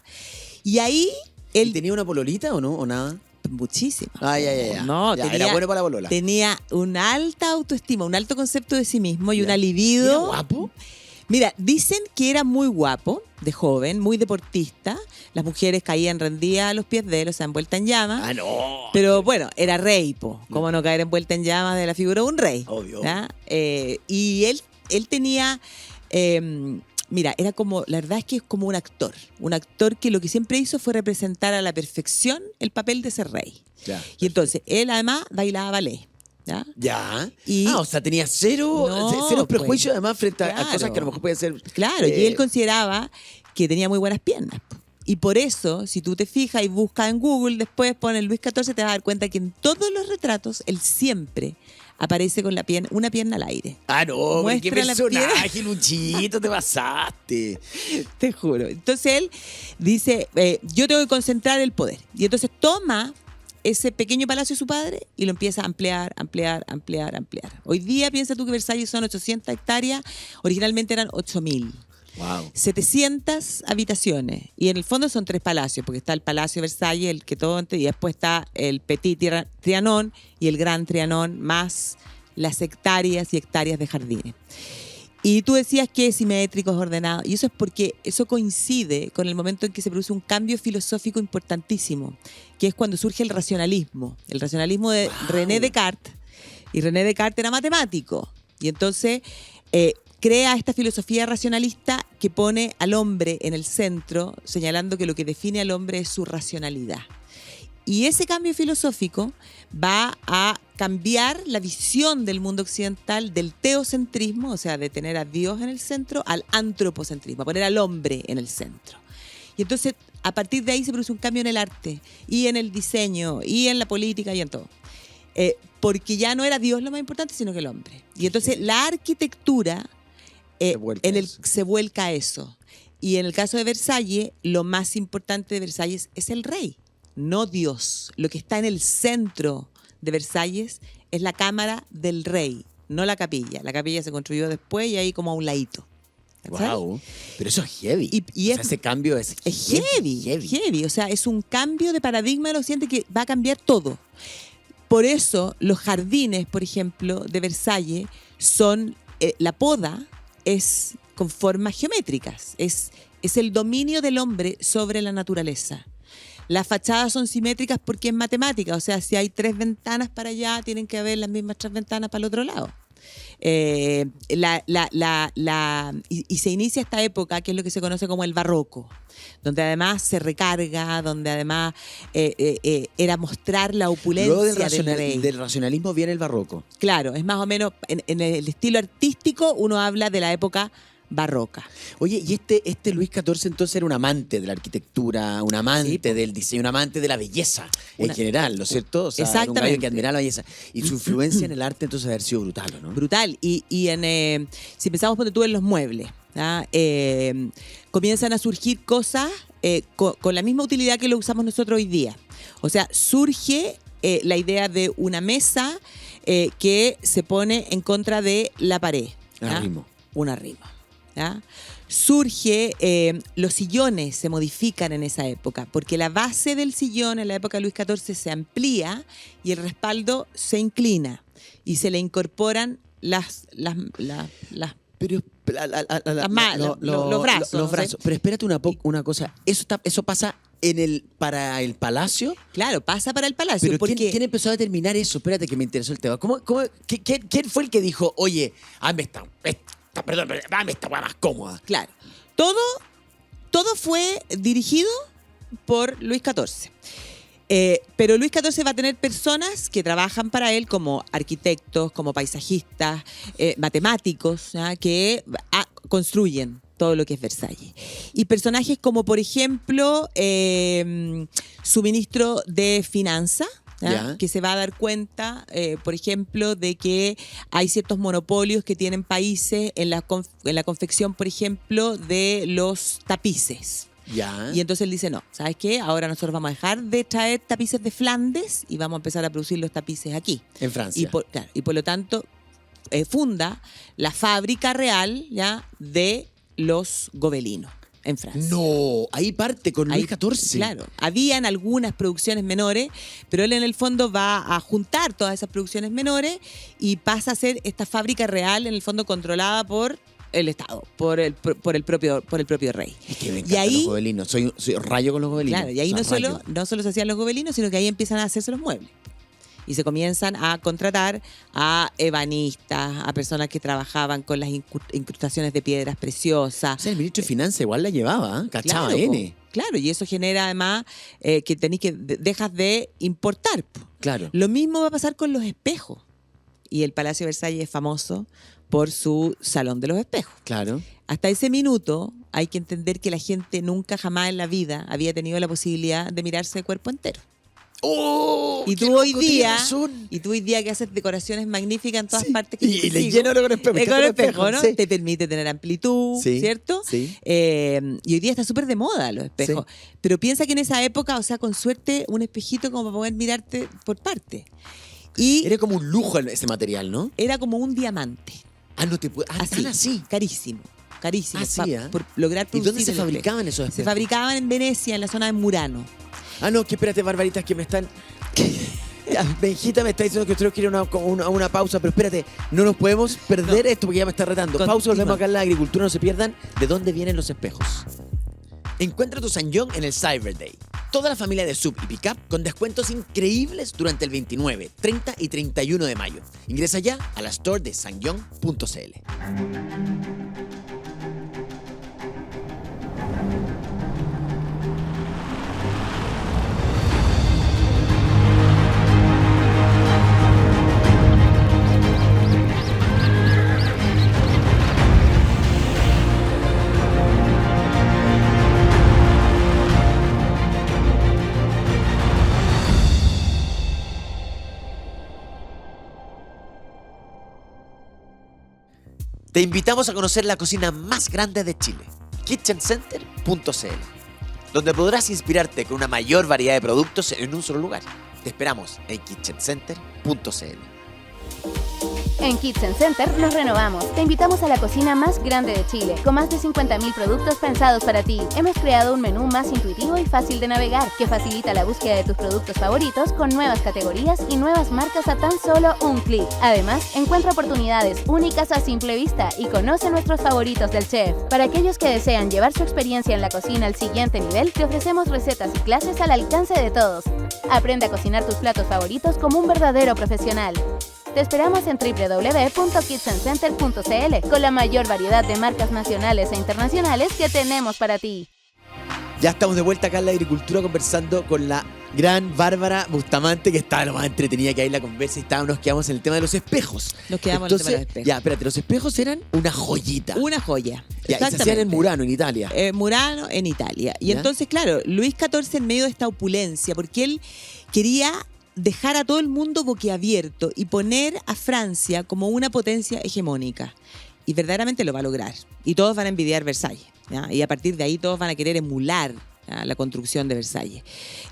Y ahí ¿Y él... tenía una pololita o no? ¿O nada? Muchísimo. Ya. No, Ya, era bueno para la polola. tenía una alta autoestima, un alto concepto de sí mismo y Ya. una libido. ¿Era guapo? Mira, dicen que era muy guapo, de joven, muy deportista. Las mujeres caían rendidas a los pies de él, o sea, envueltas en llamas. Ah, no. Pero bueno, era rey, po. ¿Cómo no caer envuelta en llamas de la figura de un rey? Obvio. ¿Ya? Y él tenía... mira, era como, la verdad es que es como un actor que lo que siempre hizo fue representar a la perfección el papel de ser rey. Ya. Y entonces, él además bailaba ballet. ¿Ya? Ya. Y- o sea, tenía cero No, prejuicios además frente a claro. cosas que a lo mejor pueden ser... Claro, y él consideraba que tenía muy buenas piernas. Y por eso, si tú te fijas y buscas en Google, después pones Luis XIV, te vas a dar cuenta que en todos los retratos él siempre aparece con una pierna al aire. Ah, no, pero qué Muestra la personaje, Luchito, te pasaste. Te juro. Entonces él dice, yo tengo que concentrar el poder. Y entonces toma ese pequeño palacio de su padre y lo empieza a ampliar. Hoy día piensa tú que Versalles son 800 hectáreas, originalmente eran 8.000. Wow. 700 habitaciones. Y en el fondo son 3 palacios, porque está el Palacio de Versalles, el que todo, y después está el Petit Trianon y el Gran Trianon, más las hectáreas y hectáreas de jardines. Y tú decías que es simétrico, es ordenado, y eso es porque eso coincide con el momento en que se produce un cambio filosófico importantísimo, que es cuando surge el racionalismo de René Descartes. Y René Descartes era matemático. Y entonces crea esta filosofía racionalista que pone al hombre en el centro, señalando que lo que define al hombre es su racionalidad. Y ese cambio filosófico va a cambiar la visión del mundo occidental del teocentrismo, o sea, de tener a Dios en el centro, al antropocentrismo, a poner al hombre en el centro. Y entonces, a partir de ahí se produce un cambio en el arte, y en el diseño, y en la política, y en todo. Porque ya no era Dios lo más importante, sino que el hombre. Y entonces la arquitectura se vuelca a eso. Y en el caso de Versalles, lo más importante de Versalles es el rey, no Dios. Lo que está en el centro de Versalles es la cámara del rey, no la capilla. La capilla se construyó después y ahí como a un ladito. ¿Cachai? Wow. Pero eso es heavy. Y O sea, ese cambio es heavy. O sea, es un cambio de paradigma del occidente que va a cambiar todo. Por eso los jardines, por ejemplo, de Versalles son, la poda es con formas geométricas. Es el dominio del hombre sobre la naturaleza. Las fachadas son simétricas porque es matemática. O sea, si hay 3 ventanas para allá, tienen que haber las mismas 3 ventanas para el otro lado. Y se inicia esta época que es lo que se conoce como el barroco, donde además se recarga, donde además era mostrar la opulencia Luego del rey. del racionalismo viene el barroco. Claro, es más o menos en el estilo artístico uno habla de la época barroca. Oye, y este Luis XIV entonces era un amante de la arquitectura, un amante del diseño, un amante de la belleza en general, ¿no es cierto? O sea, era un gallo Exactamente. que admiraba la belleza. Y su influencia en el arte entonces debe haber sido brutal, ¿o no? Brutal. Y si pensamos, ponte tú, en los muebles, ¿ya? Comienzan a surgir cosas con la misma utilidad que lo usamos nosotros hoy día. O sea, surge la idea de una mesa que se pone en contra de la pared. ¿ya? Un arrimo. ¿ya? Surge, los sillones se modifican en esa época, porque la base del sillón en la época de Luis XIV se amplía y el respaldo se inclina y se le incorporan los brazos. Los brazos. Pero espérate una cosa, eso pasa para el palacio. Claro, pasa para el palacio. Pero porque ¿quién empezó a determinar eso? Espérate que me interesó el tema. ¿Quién fue el que dijo, oye, hazme esta hueá más cómoda? Claro, todo fue dirigido por Luis XIV. Pero Luis XIV va a tener personas que trabajan para él como arquitectos, como paisajistas, matemáticos, ¿ya? Que construyen todo lo que es Versalles. Y personajes como, por ejemplo, su ministro de Finanzas, que se va a dar cuenta, por ejemplo, de que hay ciertos monopolios que tienen países en la confección, por ejemplo, de los tapices. Ya. Y entonces él dice, no, ¿sabes qué? Ahora nosotros vamos a dejar de traer tapices de Flandes y vamos a empezar a producir los tapices aquí. En Francia. Y por lo tanto, funda la fábrica real, ¿ya? De los gobelinos en Francia. No, ahí parte con Luis XIV. Claro, habían algunas producciones menores, pero él en el fondo va a juntar todas esas producciones menores y pasa a ser esta fábrica real, en el fondo controlada por el Estado, por el propio rey. Es que me encantan los gobelinos, soy rayo con los gobelinos. Claro, y ahí no solo se hacían los gobelinos, sino que ahí empiezan a hacerse los muebles. Y se comienzan a contratar a ebanistas, a personas que trabajaban con las incrustaciones de piedras preciosas. O sea, el ministro de Finanzas igual la llevaba, ¿eh? Cachaba N. Claro, y eso genera además dejas de importar. Claro. Lo mismo va a pasar con los espejos. Y el Palacio de Versalles es famoso por su Salón de los Espejos. Claro. Hasta ese minuto hay que entender que la gente nunca jamás en la vida había tenido la posibilidad de mirarse de cuerpo entero. ¡Oh! Y tú hoy día que haces decoraciones magníficas en todas partes. Y le lleno con espejo, ¿no? Sí. Te permite tener amplitud, ¿cierto? Sí. Y hoy día está súper de moda los espejos. Sí. Pero piensa que en esa época, o sea, con suerte, un espejito como para poder mirarte por parte. Y era como un lujo ese material, ¿no? Era como un diamante. No te puedo. Así. Carísimo. Por lograr producir. ¿Y dónde se fabricaban esos espejos? Se fabricaban en Venecia, en la zona de Murano. No, que espérate, barbaritas, que me están... Benjita me está diciendo que tenemos que ir a una pausa, pero espérate, no nos podemos perder esto porque ya me está retando. Pausa, volvemos acá en la agricultura, no se pierdan de dónde vienen los espejos. Encuentra tu Sanyong en el Cyber Day. Toda la familia de Sub y Pickup con descuentos increíbles durante el 29, 30 y 31 de mayo. Ingresa ya a la store de sanyong.cl. Te invitamos a conocer la cocina más grande de Chile, kitchencenter.cl, donde podrás inspirarte con una mayor variedad de productos en un solo lugar. Te esperamos en kitchencenter.cl. En Kitchen Center nos renovamos. Te invitamos a la cocina más grande de Chile, con más de 50.000 productos pensados para ti. Hemos creado un menú más intuitivo y fácil de navegar, que facilita la búsqueda de tus productos favoritos con nuevas categorías y nuevas marcas a tan solo un clic. Además, encuentra oportunidades únicas a simple vista y conoce nuestros favoritos del chef. Para aquellos que desean llevar su experiencia en la cocina al siguiente nivel, te ofrecemos recetas y clases al alcance de todos. Aprende a cocinar tus platos favoritos como un verdadero profesional. Te esperamos en www.kitchencenter.cl con la mayor variedad de marcas nacionales e internacionales que tenemos para ti. Ya estamos de vuelta acá en la agricultura conversando con la gran Bárbara Bustamante, que estaba lo más entretenida que hay en la conversa, y nos quedamos en el tema de los espejos. Nos quedamos en el tema de los espejos. Ya, espérate, los espejos eran una joyita. Una joya. Ya, y se hacían en Murano, en Italia. Murano, en Italia. Y ¿Ya? entonces, claro, Luis XIV en medio de esta opulencia, porque él quería dejar a todo el mundo boquiabierto y poner a Francia como una potencia hegemónica. Y verdaderamente lo va a lograr. Y todos van a envidiar Versalles, ¿ya? Y a partir de ahí todos van a querer emular, ¿ya?, la construcción de Versalles.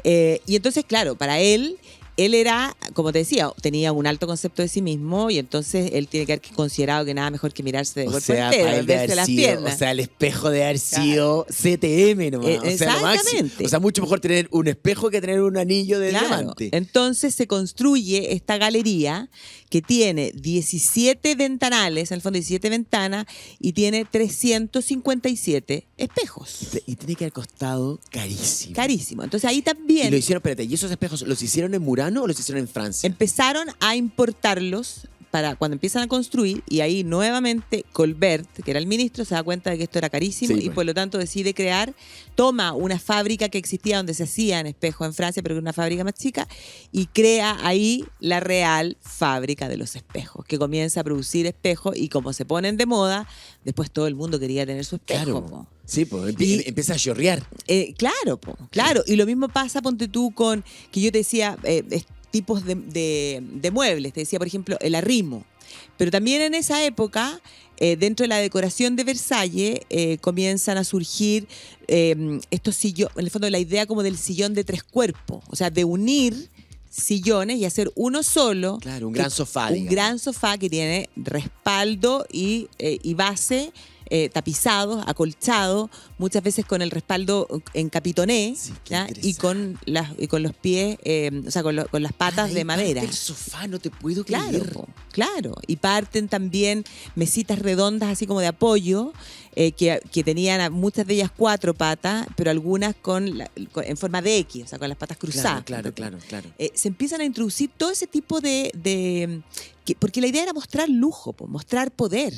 Y entonces, claro, para él era, como te decía, tenía un alto concepto de sí mismo, y entonces él tiene que haber considerado que nada mejor que mirarse de cuerpo entero, en vez de las piernas. O sea, el espejo de haber sido CTM nomás. O sea, lo máximo. O sea, mucho mejor tener un espejo que tener un anillo de diamante. Entonces se construye esta galería que tiene 17 ventanales, en el fondo 17 ventanas, y tiene 357 espejos. Y tiene que haber costado carísimo. Carísimo. Entonces ahí también Y lo hicieron, espérate, ¿y esos espejos los hicieron en Murano o los hicieron en Francia? empezaron a importarlos para cuando empiezan a construir, y ahí nuevamente Colbert, que era el ministro, se da cuenta de que esto era carísimo, Sí, y pues. por lo tanto decide toma una fábrica que existía donde se hacían espejos en Francia, pero que era una fábrica más chica, y crea ahí la Real Fábrica de los Espejos, que comienza a producir espejos, y como se ponen de moda, después todo el mundo quería tener su espejo. Claro. Po. Sí, pues Y- empieza a chorrear. Claro. Y lo mismo pasa, ponte tú, con, que yo te decía, tipos de muebles. Te decía, por ejemplo, el arrimo. Pero también en esa época, dentro de la decoración de Versalles, comienzan a surgir estos sillones, en el fondo la idea como del sillón de 3 cuerpos, o sea, de unir sillones y hacer uno solo. Claro, un gran sofá, Un digamos. gran sofá que tiene respaldo y base, tapizados, acolchados, muchas veces con el respaldo en capitoné, Sí, qué ¿ya? y con los pies, o sea, con las patas Ahí de madera. parte el sofá, no te puedo Claro, creer. claro. Y parten también mesitas redondas, así como de apoyo, que tenían muchas de ellas 4 patas, pero algunas en forma de X, o sea, con las patas cruzadas. Claro. Se empiezan a introducir todo ese tipo porque la idea era mostrar lujo, mostrar poder.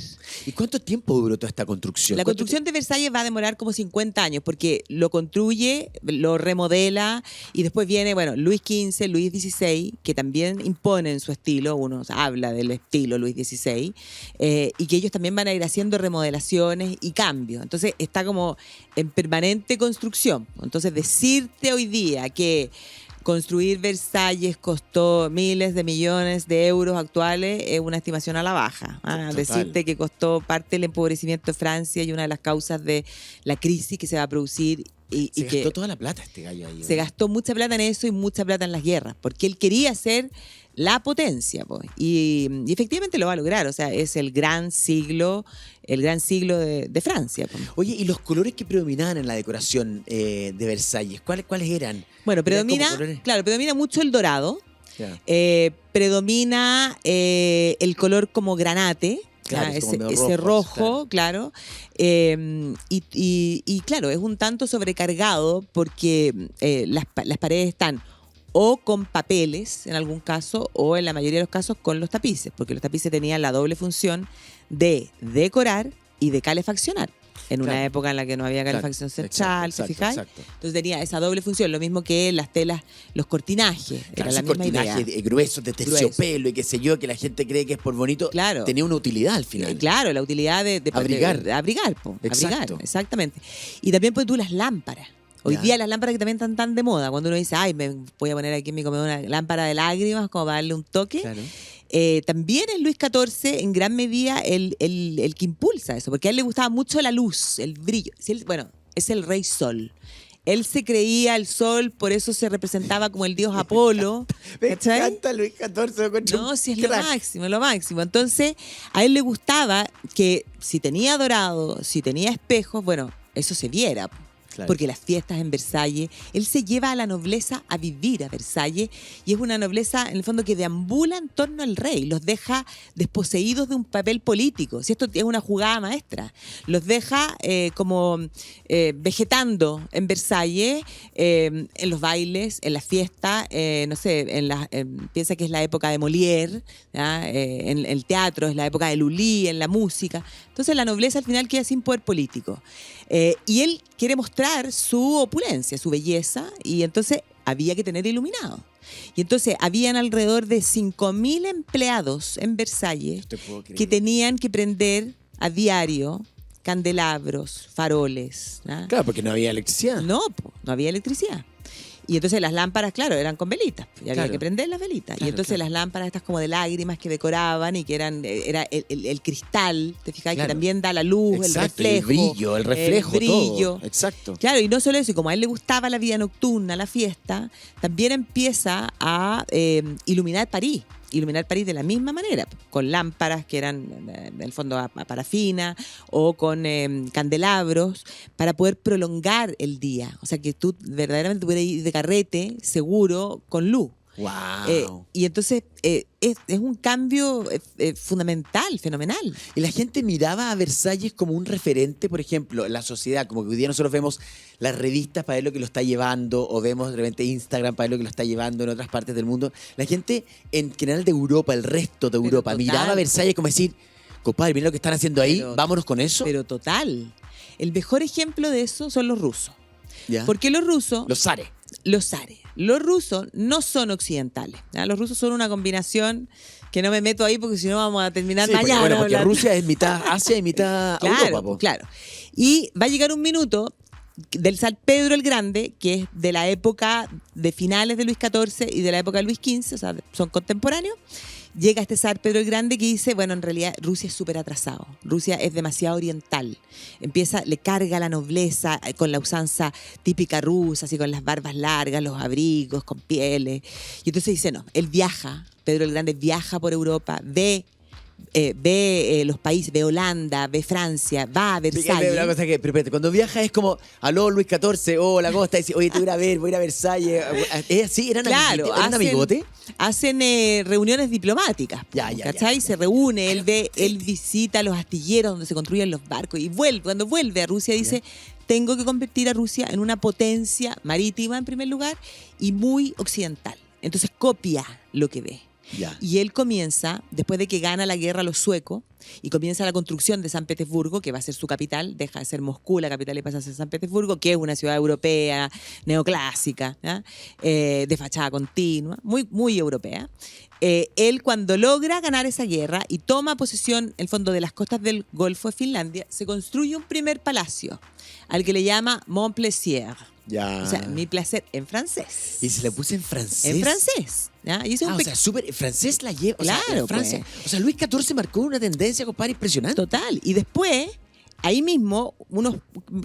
¿Y cuánto tiempo duró toda esta construcción? La construcción de Versalles va a demorar como 50 años, porque lo construye, lo remodela, y después viene, Luis XV, Luis XVI, que también imponen su estilo. Uno habla del estilo Luis XVI, y que ellos también van a ir haciendo remodelaciones y cambios. Entonces está como en permanente construcción. Entonces decirte hoy día que construir Versalles costó miles de millones de euros actuales es una estimación a la baja. Total. Decirte que costó parte del empobrecimiento de Francia y una de las causas de la crisis que se va a producir. Y Se que gastó toda la plata este gallo ahí. se gastó mucha plata en eso y mucha plata en las guerras, porque él quería ser la potencia, pues. Y efectivamente lo va a lograr. O sea, es el gran siglo de Francia, pues. Oye, ¿y los colores que predominaban en la decoración de Versalles? ¿Cuáles eran? Bueno, ¿Eran como colores? predomina mucho el dorado. Ya. Predomina el color como granate, Claro, es como medio ese rojo, rojo, claro. Y claro, es un tanto sobrecargado porque las paredes están o con papeles en algún caso, o en la mayoría de los casos con los tapices, porque los tapices tenían la doble función de decorar y de calefaccionar. En una Claro. época en la que no había calefacción central, ¿te fijáis? Exacto. Entonces tenía esa doble función, lo mismo que las telas, los cortinajes, Claro, era la esos misma idea. cortinajes gruesos de terciopelo y qué sé yo, que la gente cree que es por bonito, Claro. tenía una utilidad al final. Claro, la utilidad de Abrigar. abrigar, Exacto. abrigar, exactamente. Y también pues tú las lámparas. Hoy Ya. día las lámparas que también están tan de moda, cuando uno dice, ay, me voy a poner aquí en mi comedor una lámpara de lágrimas como para darle un toque. Claro. También es Luis XIV en gran medida el que impulsa eso, porque a él le gustaba mucho la luz, el brillo. Es el rey sol. Él se creía el sol, por eso se representaba como el dios Apolo. Me ¿cachai? encanta Luis XIV. Lo encuentro No, un si es lo crack. máximo, lo máximo. Entonces, a él le gustaba que si tenía dorado, si tenía espejos, bueno, eso se viera. Claro. Porque las fiestas en Versalles, él se lleva a la nobleza a vivir a Versalles y es una nobleza, en el fondo, que deambula en torno al rey, los deja desposeídos de un papel político. Si esto es una jugada maestra, los deja como vegetando en Versalles, en los bailes, en las fiestas, no sé, piensa que es la época de Molière, ¿ya? En el teatro es la época de Lully, en la música. Entonces la nobleza al final queda sin poder político. Y él quiere mostrar su opulencia, su belleza, y entonces había que tener iluminado. Y entonces habían alrededor de 5.000 empleados en Versalles No te puedo creer. que tenían que prender a diario candelabros, faroles. ¿Ah? Claro, porque no había electricidad. No había electricidad. Y entonces las lámparas, claro, eran con velitas. Y había Claro. que prender las velitas. Claro, y entonces claro. las lámparas estas como de lágrimas que decoraban y que era el cristal, ¿te fijas? Claro. Que también da la luz, Exacto, el reflejo. el reflejo, el brillo. todo. Exacto. Claro, y no solo eso, y como a él le gustaba la vida nocturna, la fiesta, también empieza a iluminar París de la misma manera, con lámparas que eran, en el fondo, a parafina o con candelabros, para poder prolongar el día. O sea, que tú verdaderamente pudieras ir de carrete, seguro, con luz. Wow. Y entonces es un cambio fundamental, fenomenal. Y la gente miraba a Versalles como un referente, por ejemplo, en la sociedad, como que hoy día nosotros vemos las revistas para ver lo que lo está llevando, o vemos de repente Instagram para ver lo que lo está llevando en otras partes del mundo. La gente en general de Europa, el resto de Europa, total, miraba a Versalles como decir, compadre, mira lo que están haciendo ahí, Pero- vámonos con eso. Pero total. El mejor ejemplo de eso son los rusos. ¿Ya? Porque los rusos, Los zares. los zares, los rusos no son occidentales. ¿Ya? Los rusos son una combinación que no me meto ahí porque si no vamos a terminar Sí, porque, mañana. bueno, porque hablando. Rusia es mitad Asia y mitad Claro, Europa. Po. claro. Y va a llegar un minuto del San Pedro el Grande, que es de la época de finales de Luis XIV y de la época de Luis XV, o sea, son contemporáneos. Llega este zar Pedro el Grande que dice, bueno, en realidad Rusia es súper atrasado. Rusia es demasiado oriental. Le carga la nobleza con la usanza típica rusa, así con las barbas largas, los abrigos con pieles. Y entonces dice, no, él viaja, Pedro el Grande viaja por Europa, ve los países, ve Holanda, ve Francia, va a Una Versalles. cosa que, pero espérate, cuando viaja es como, aló Luis XIV, hola, ¿cómo estás? Oye, te voy a ir a ver, voy a ir a Versalles. ¿Es así? ¿Eran Claro, ¿eran amigote? hacen reuniones diplomáticas. Ya, ya, ¿Cachai? ya. Se reúne, él visita los astilleros donde se construyen los barcos y cuando vuelve a Rusia dice, tengo que convertir a Rusia en una potencia marítima en primer lugar y muy occidental. Entonces copia lo que ve. Ya. Y él comienza, después de que gana la guerra a los suecos, y comienza la construcción de San Petersburgo, que va a ser su capital, deja de ser Moscú la capital y pasa a ser San Petersburgo, que es una ciudad europea, neoclásica, ¿ya? De fachada continua, muy, muy europea. Él cuando logra ganar esa guerra y toma posesión, en el fondo, de las costas del Golfo de Finlandia, se construye un primer palacio, al que le llama Mon Plaisir. Ya. O sea, mi placer en francés. Y se le puse en francés. En francés. ¿Ya? Y ese es un O sea, súper. Francés la lleva. O sea, Claro, Francia. pues. O sea, Luis XIV marcó una tendencia, compadre, impresionante. Total. Y después, ahí mismo, unos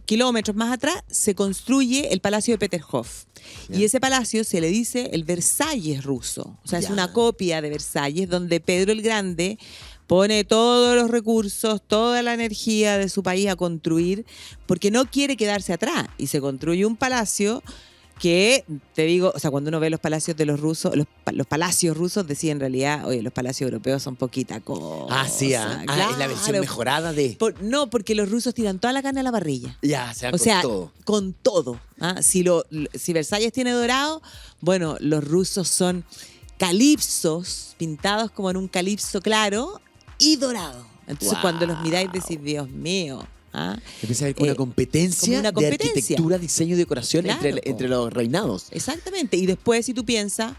kilómetros más atrás, se construye el Palacio de Peterhof. Ya. Y ese palacio se le dice el Versalles ruso. O sea, es Ya. una copia de Versalles donde Pedro el Grande pone todos los recursos, toda la energía de su país a construir, porque no quiere quedarse atrás. Y se construye un palacio que, te digo, o sea, cuando uno ve los palacios de los rusos, los palacios rusos, decía en realidad, oye, los palacios europeos son poquita cosa. Ah, sí, es la versión Claro. mejorada de. No, porque los rusos tiran toda la carne a la parrilla. Ya, se O sea, todo. con todo. ¿Ah? Si Versalles tiene dorado, bueno, los rusos son calipsos, pintados como en un calipso claro y dorado. Entonces, Wow. cuando los miráis, decís, Dios mío. ¿Ah? Empieza a ver como una Eh, competencia como una de competencia. arquitectura, diseño y decoración Claro, po. entre los reinados. Exactamente. Y después, si tú piensas,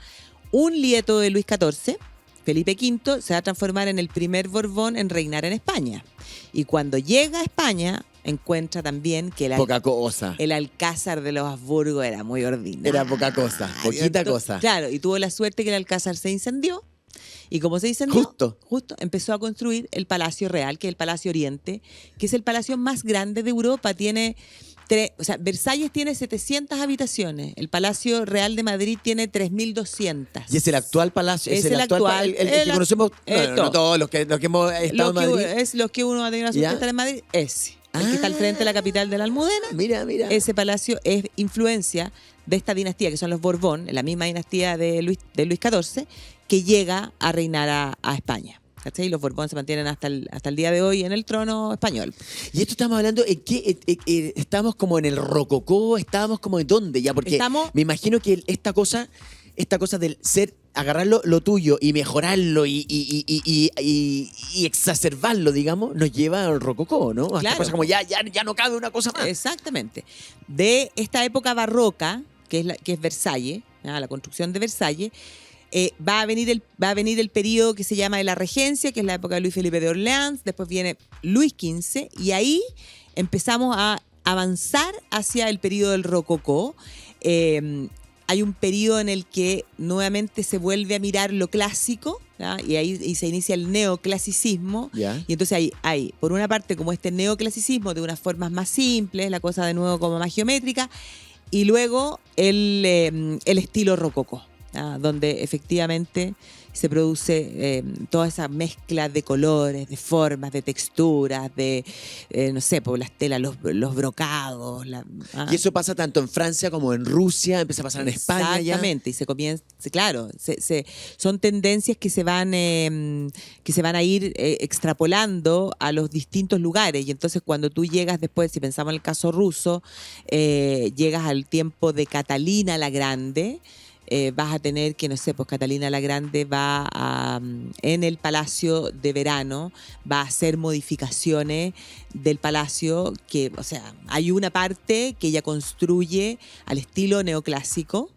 un nieto de Luis XIV, Felipe V, se va a transformar en el primer Borbón en reinar en España. Y cuando llega a España, encuentra también que Poca cosa. el Alcázar de los Habsburgo era muy ordinario. Era poca cosa, poquita cosa. Claro, y tuvo la suerte que el Alcázar se incendió Y como se incendió, Justo. empezó a construir el Palacio Real, que es el Palacio Oriente, que es el palacio más grande de Europa. Versalles tiene 700 habitaciones, el Palacio Real de Madrid tiene 3.200. Y es el actual palacio, Es el actual, el que conocemos, no todos los que hemos estado en Madrid. Es los que uno ha tenido la suerte de estar en Madrid, ese. El que está al frente de la capital de la Almudena. Mira. Ese palacio es influencia de esta dinastía, que son los Borbón, la misma dinastía de Luis XIV, que llega a reinar a España. ¿Cachai? Y los Borbón se mantienen hasta el día de hoy en el trono español. Y esto estamos hablando, ¿en qué? ¿Estamos como en el rococó? ¿Estábamos como en dónde ya? Porque me imagino que esta cosa del ser, agarrar lo tuyo y mejorarlo y exacerbarlo, digamos, nos lleva al rococó, ¿no? Claro. Esta cosa como ya no cabe una cosa más. Exactamente. De esta época barroca, que es Versalles, la construcción de Versalles, va a venir el periodo que se llama de la Regencia, que es la época de Luis Felipe de Orleans, después viene Luis XV, y ahí empezamos a avanzar hacia el periodo del Rococó. Hay un periodo en el que nuevamente se vuelve a mirar lo clásico, ¿ya? Y se inicia el neoclasicismo. Yeah. Y entonces hay, por una parte, como este neoclasicismo de unas formas más simples, la cosa de nuevo como más geométrica, y luego el estilo rococó, ¿ya? Donde efectivamente se produce toda esa mezcla de colores, de formas, de texturas, de, no sé, por las telas, los brocados. Y eso pasa tanto en Francia como en Rusia, empieza a pasar en España ya. Exactamente, y se comienza, claro, son tendencias que se van a ir extrapolando a los distintos lugares. Y entonces cuando tú llegas después, si pensamos en el caso ruso, llegas al tiempo de Catalina la Grande. Vas a tener que, no sé, pues Catalina la Grande en el Palacio de Verano, va a hacer modificaciones del palacio que, o sea, hay una parte que ella construye al estilo neoclásico,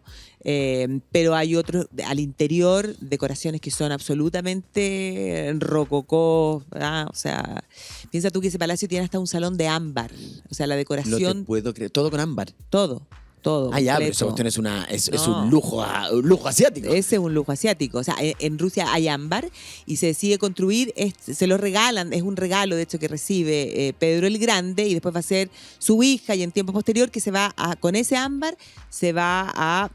pero hay otros al interior, decoraciones que son absolutamente rococó, ¿verdad? O sea, piensa tú que ese palacio tiene hasta un salón de ámbar, o sea, la decoración... No te puedo creer, todo con ámbar. Todo. Ya, pero esa cuestión es un lujo asiático. Ese es un lujo asiático. O sea, en Rusia hay ámbar y se decide construir, se lo regalan, es un regalo de hecho que recibe Pedro el Grande, y después va a ser su hija, y en tiempo posterior que con ese ámbar se va a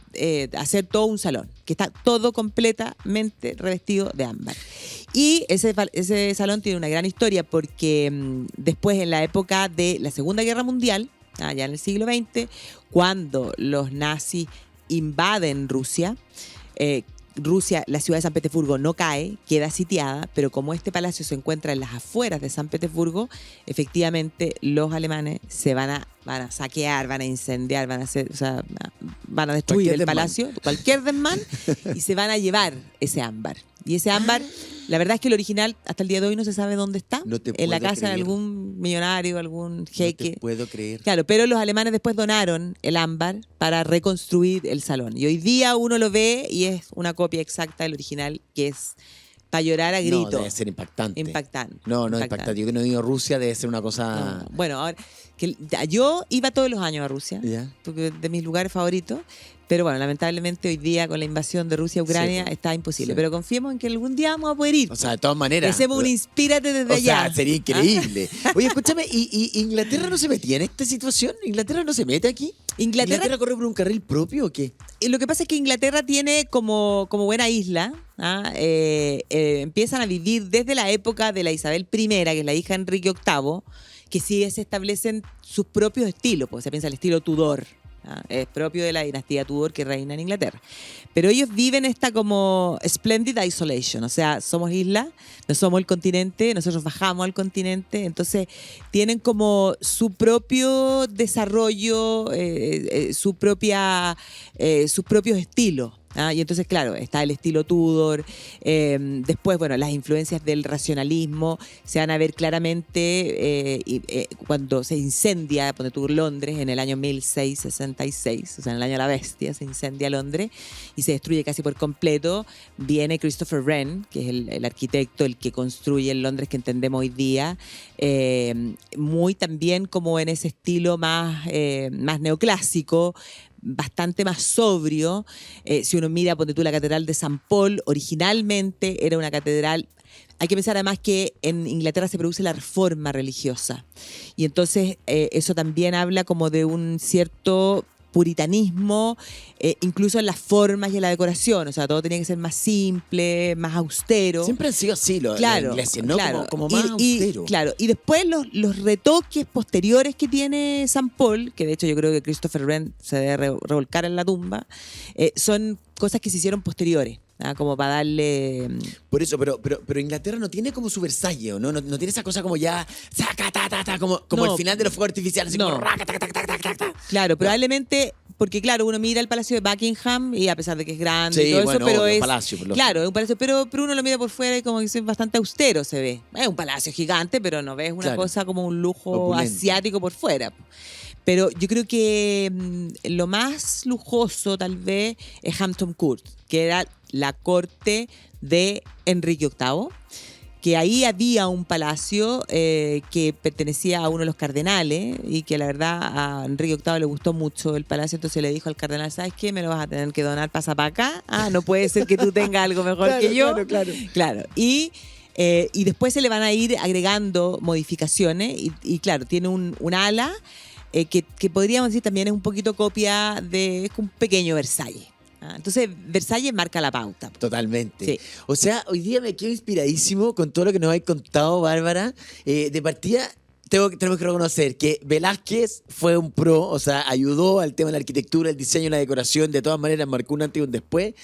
hacer todo un salón, que está todo completamente revestido de ámbar. Y ese salón tiene una gran historia porque después, en la época de la Segunda Guerra Mundial, ya en el siglo XX, cuando los nazis invaden Rusia, la ciudad de San Petersburgo no cae, queda sitiada, pero como este palacio se encuentra en las afueras de San Petersburgo, efectivamente los alemanes se van a saquear, van a incendiar, van a destruir el palacio, cualquier desmán, y se van a llevar ese ámbar. Y ese ámbar, la verdad es que el original hasta el día de hoy no se sabe dónde está. En la casa de algún millonario, algún jeque. No te puedo creer. Claro, pero los alemanes después donaron el ámbar para reconstruir el salón. Y hoy día uno lo ve y es una copia exacta del original, que es para llorar a grito. No, debe ser impactante. No, impactante. Yo que no he ido a Rusia, debe ser una cosa... No. Bueno, ahora, yo iba todos los años a Rusia, Yeah. porque de mis lugares favoritos. Pero bueno, lamentablemente hoy día con la invasión de Rusia a Ucrania está imposible. Sí. Pero confiemos en que algún día vamos a poder ir. O sea, de todas maneras. Hacemos un inspírate desde allá. O sea, sería increíble. Oye, escúchame, ¿y Inglaterra no se metía en esta situación? ¿Inglaterra no se mete aquí? ¿Inglaterra corre por un carril propio o qué? Lo que pasa es que Inglaterra tiene como buena isla, empiezan a vivir desde la época de la Isabel I, que es la hija de Enrique VIII, que sí se establecen sus propios estilos, porque se piensa el estilo Tudor. Es propio de la dinastía Tudor que reina en Inglaterra. Pero ellos viven esta como splendid isolation, o sea, somos isla, no somos el continente, nosotros bajamos al continente, entonces tienen como su propio desarrollo, sus propios estilos. Y entonces, claro, está el estilo Tudor. Después, bueno, las influencias del racionalismo se van a ver claramente cuando se incendia, ponte tú, Londres en el año 1666, o sea, en el año de la bestia, se incendia Londres y se destruye casi por completo. Viene Christopher Wren, que es el arquitecto, el que construye el Londres que entendemos hoy día, muy también como en ese estilo más neoclásico, bastante más sobrio. Si uno mira, ponte tú, la Catedral de San Paul, originalmente era una catedral. Hay que pensar además que en Inglaterra se produce la reforma religiosa. Y entonces eso también habla como de un cierto puritanismo, incluso en las formas y en la decoración. O sea, todo tenía que ser más simple, más austero. Siempre han sido así los ingleses, ¿no? Claro. Como más austero. Claro, y después los retoques posteriores que tiene San Paul, que de hecho yo creo que Christopher Wren se debe revolcar en la tumba, son cosas que se hicieron posteriores. Como para darle... Por eso, pero Inglaterra no tiene como su Versalles, ¿no? No tiene esa cosa como ya... Como el final de los fuegos artificiales. Así como, Claro, probablemente... Porque claro, uno mira el Palacio de Buckingham y a pesar de que es grande sí, y todo bueno, eso, pero es... palacio, claro, es un palacio, pero uno lo mira por fuera y como que es bastante austero se ve. Es un palacio gigante, pero no ves una cosa como un lujo opulento, asiático por fuera. Pero yo creo que lo más lujoso tal vez es Hampton Court, que era la corte de Enrique VIII, que ahí había un palacio que pertenecía a uno de los cardenales y que la verdad a Enrique VIII le gustó mucho el palacio, entonces le dijo al cardenal, ¿sabes qué? Me lo vas a tener que donar, pasa para acá. No puede ser que tú tengas algo mejor que yo. Claro. Y después se le van a ir agregando modificaciones y claro, tiene un ala que podríamos decir también es un poquito copia es un pequeño Versalles. Entonces, Versalles marca la pauta. Totalmente. Sí. O sea, hoy día me quedo inspiradísimo con todo lo que nos habéis contado, Bárbara. De partida, tenemos que reconocer que Velázquez fue un pro, o sea, ayudó al tema de la arquitectura, el diseño, la decoración, de todas maneras marcó un antes y un después.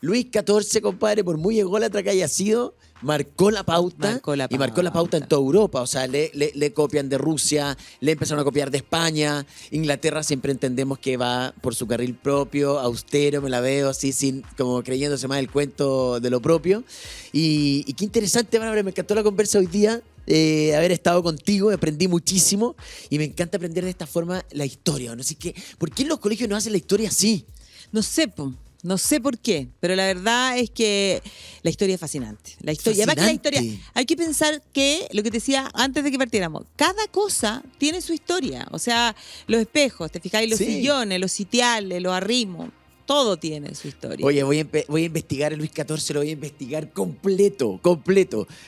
Luis XIV, compadre, por muy ególatra que haya sido, marcó la pauta y marcó la pauta en toda Europa. O sea, le copian de Rusia, le empezaron a copiar de España. Inglaterra siempre entendemos que va por su carril propio, austero, me la veo así, sin como creyéndose más el cuento de lo propio. Y qué interesante, Bárbara, me encantó la conversa hoy día. Haber estado contigo, aprendí muchísimo y me encanta aprender de esta forma la historia. ¿No? Así que, ¿por qué en los colegios no hacen la historia así? No sé por qué, pero la verdad es que la historia es fascinante. La historia, además que la historia, hay que pensar que, lo que te decía antes de que partiéramos, cada cosa tiene su historia. O sea, los espejos, te fijáis, los sillones, los sitiales, los arrimos, todo tiene su historia. Oye, voy a investigar el Luis XIV, lo voy a investigar completo.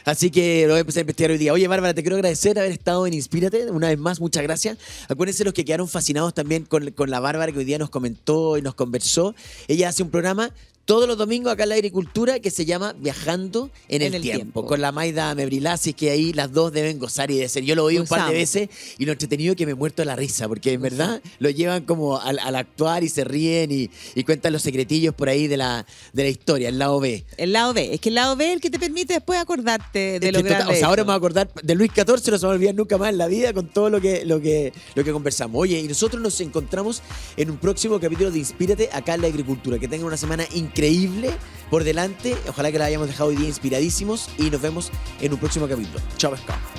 Así que lo voy a empezar a investigar hoy día. Oye, Bárbara, te quiero agradecer haber estado en Inspírate. Una vez más, muchas gracias. Acuérdense los que quedaron fascinados también con la Bárbara que hoy día nos comentó y nos conversó. Ella hace un programa todos los domingos acá en la agricultura que se llama Viajando en el tiempo. Con la Maida Mebrilasis, que ahí las dos deben gozar y de ser. Yo lo oí un par de veces y lo entretenido que me he muerto de la risa, porque en verdad lo llevan como al actuar y se ríen y cuentan los secretillos por ahí de la historia, el lado B. El lado B, es que el lado B es el que te permite después acordarte de lo grande. O sea, ahora me voy a acordar de Luis XIV, no se me va a olvidar nunca más en la vida con todo lo que conversamos. Oye, y nosotros nos encontramos en un próximo capítulo de Inspírate acá en la agricultura. Que tengan una semana increíble por delante. Ojalá que la hayamos dejado hoy día inspiradísimos y nos vemos en un próximo capítulo. Chao, pescado.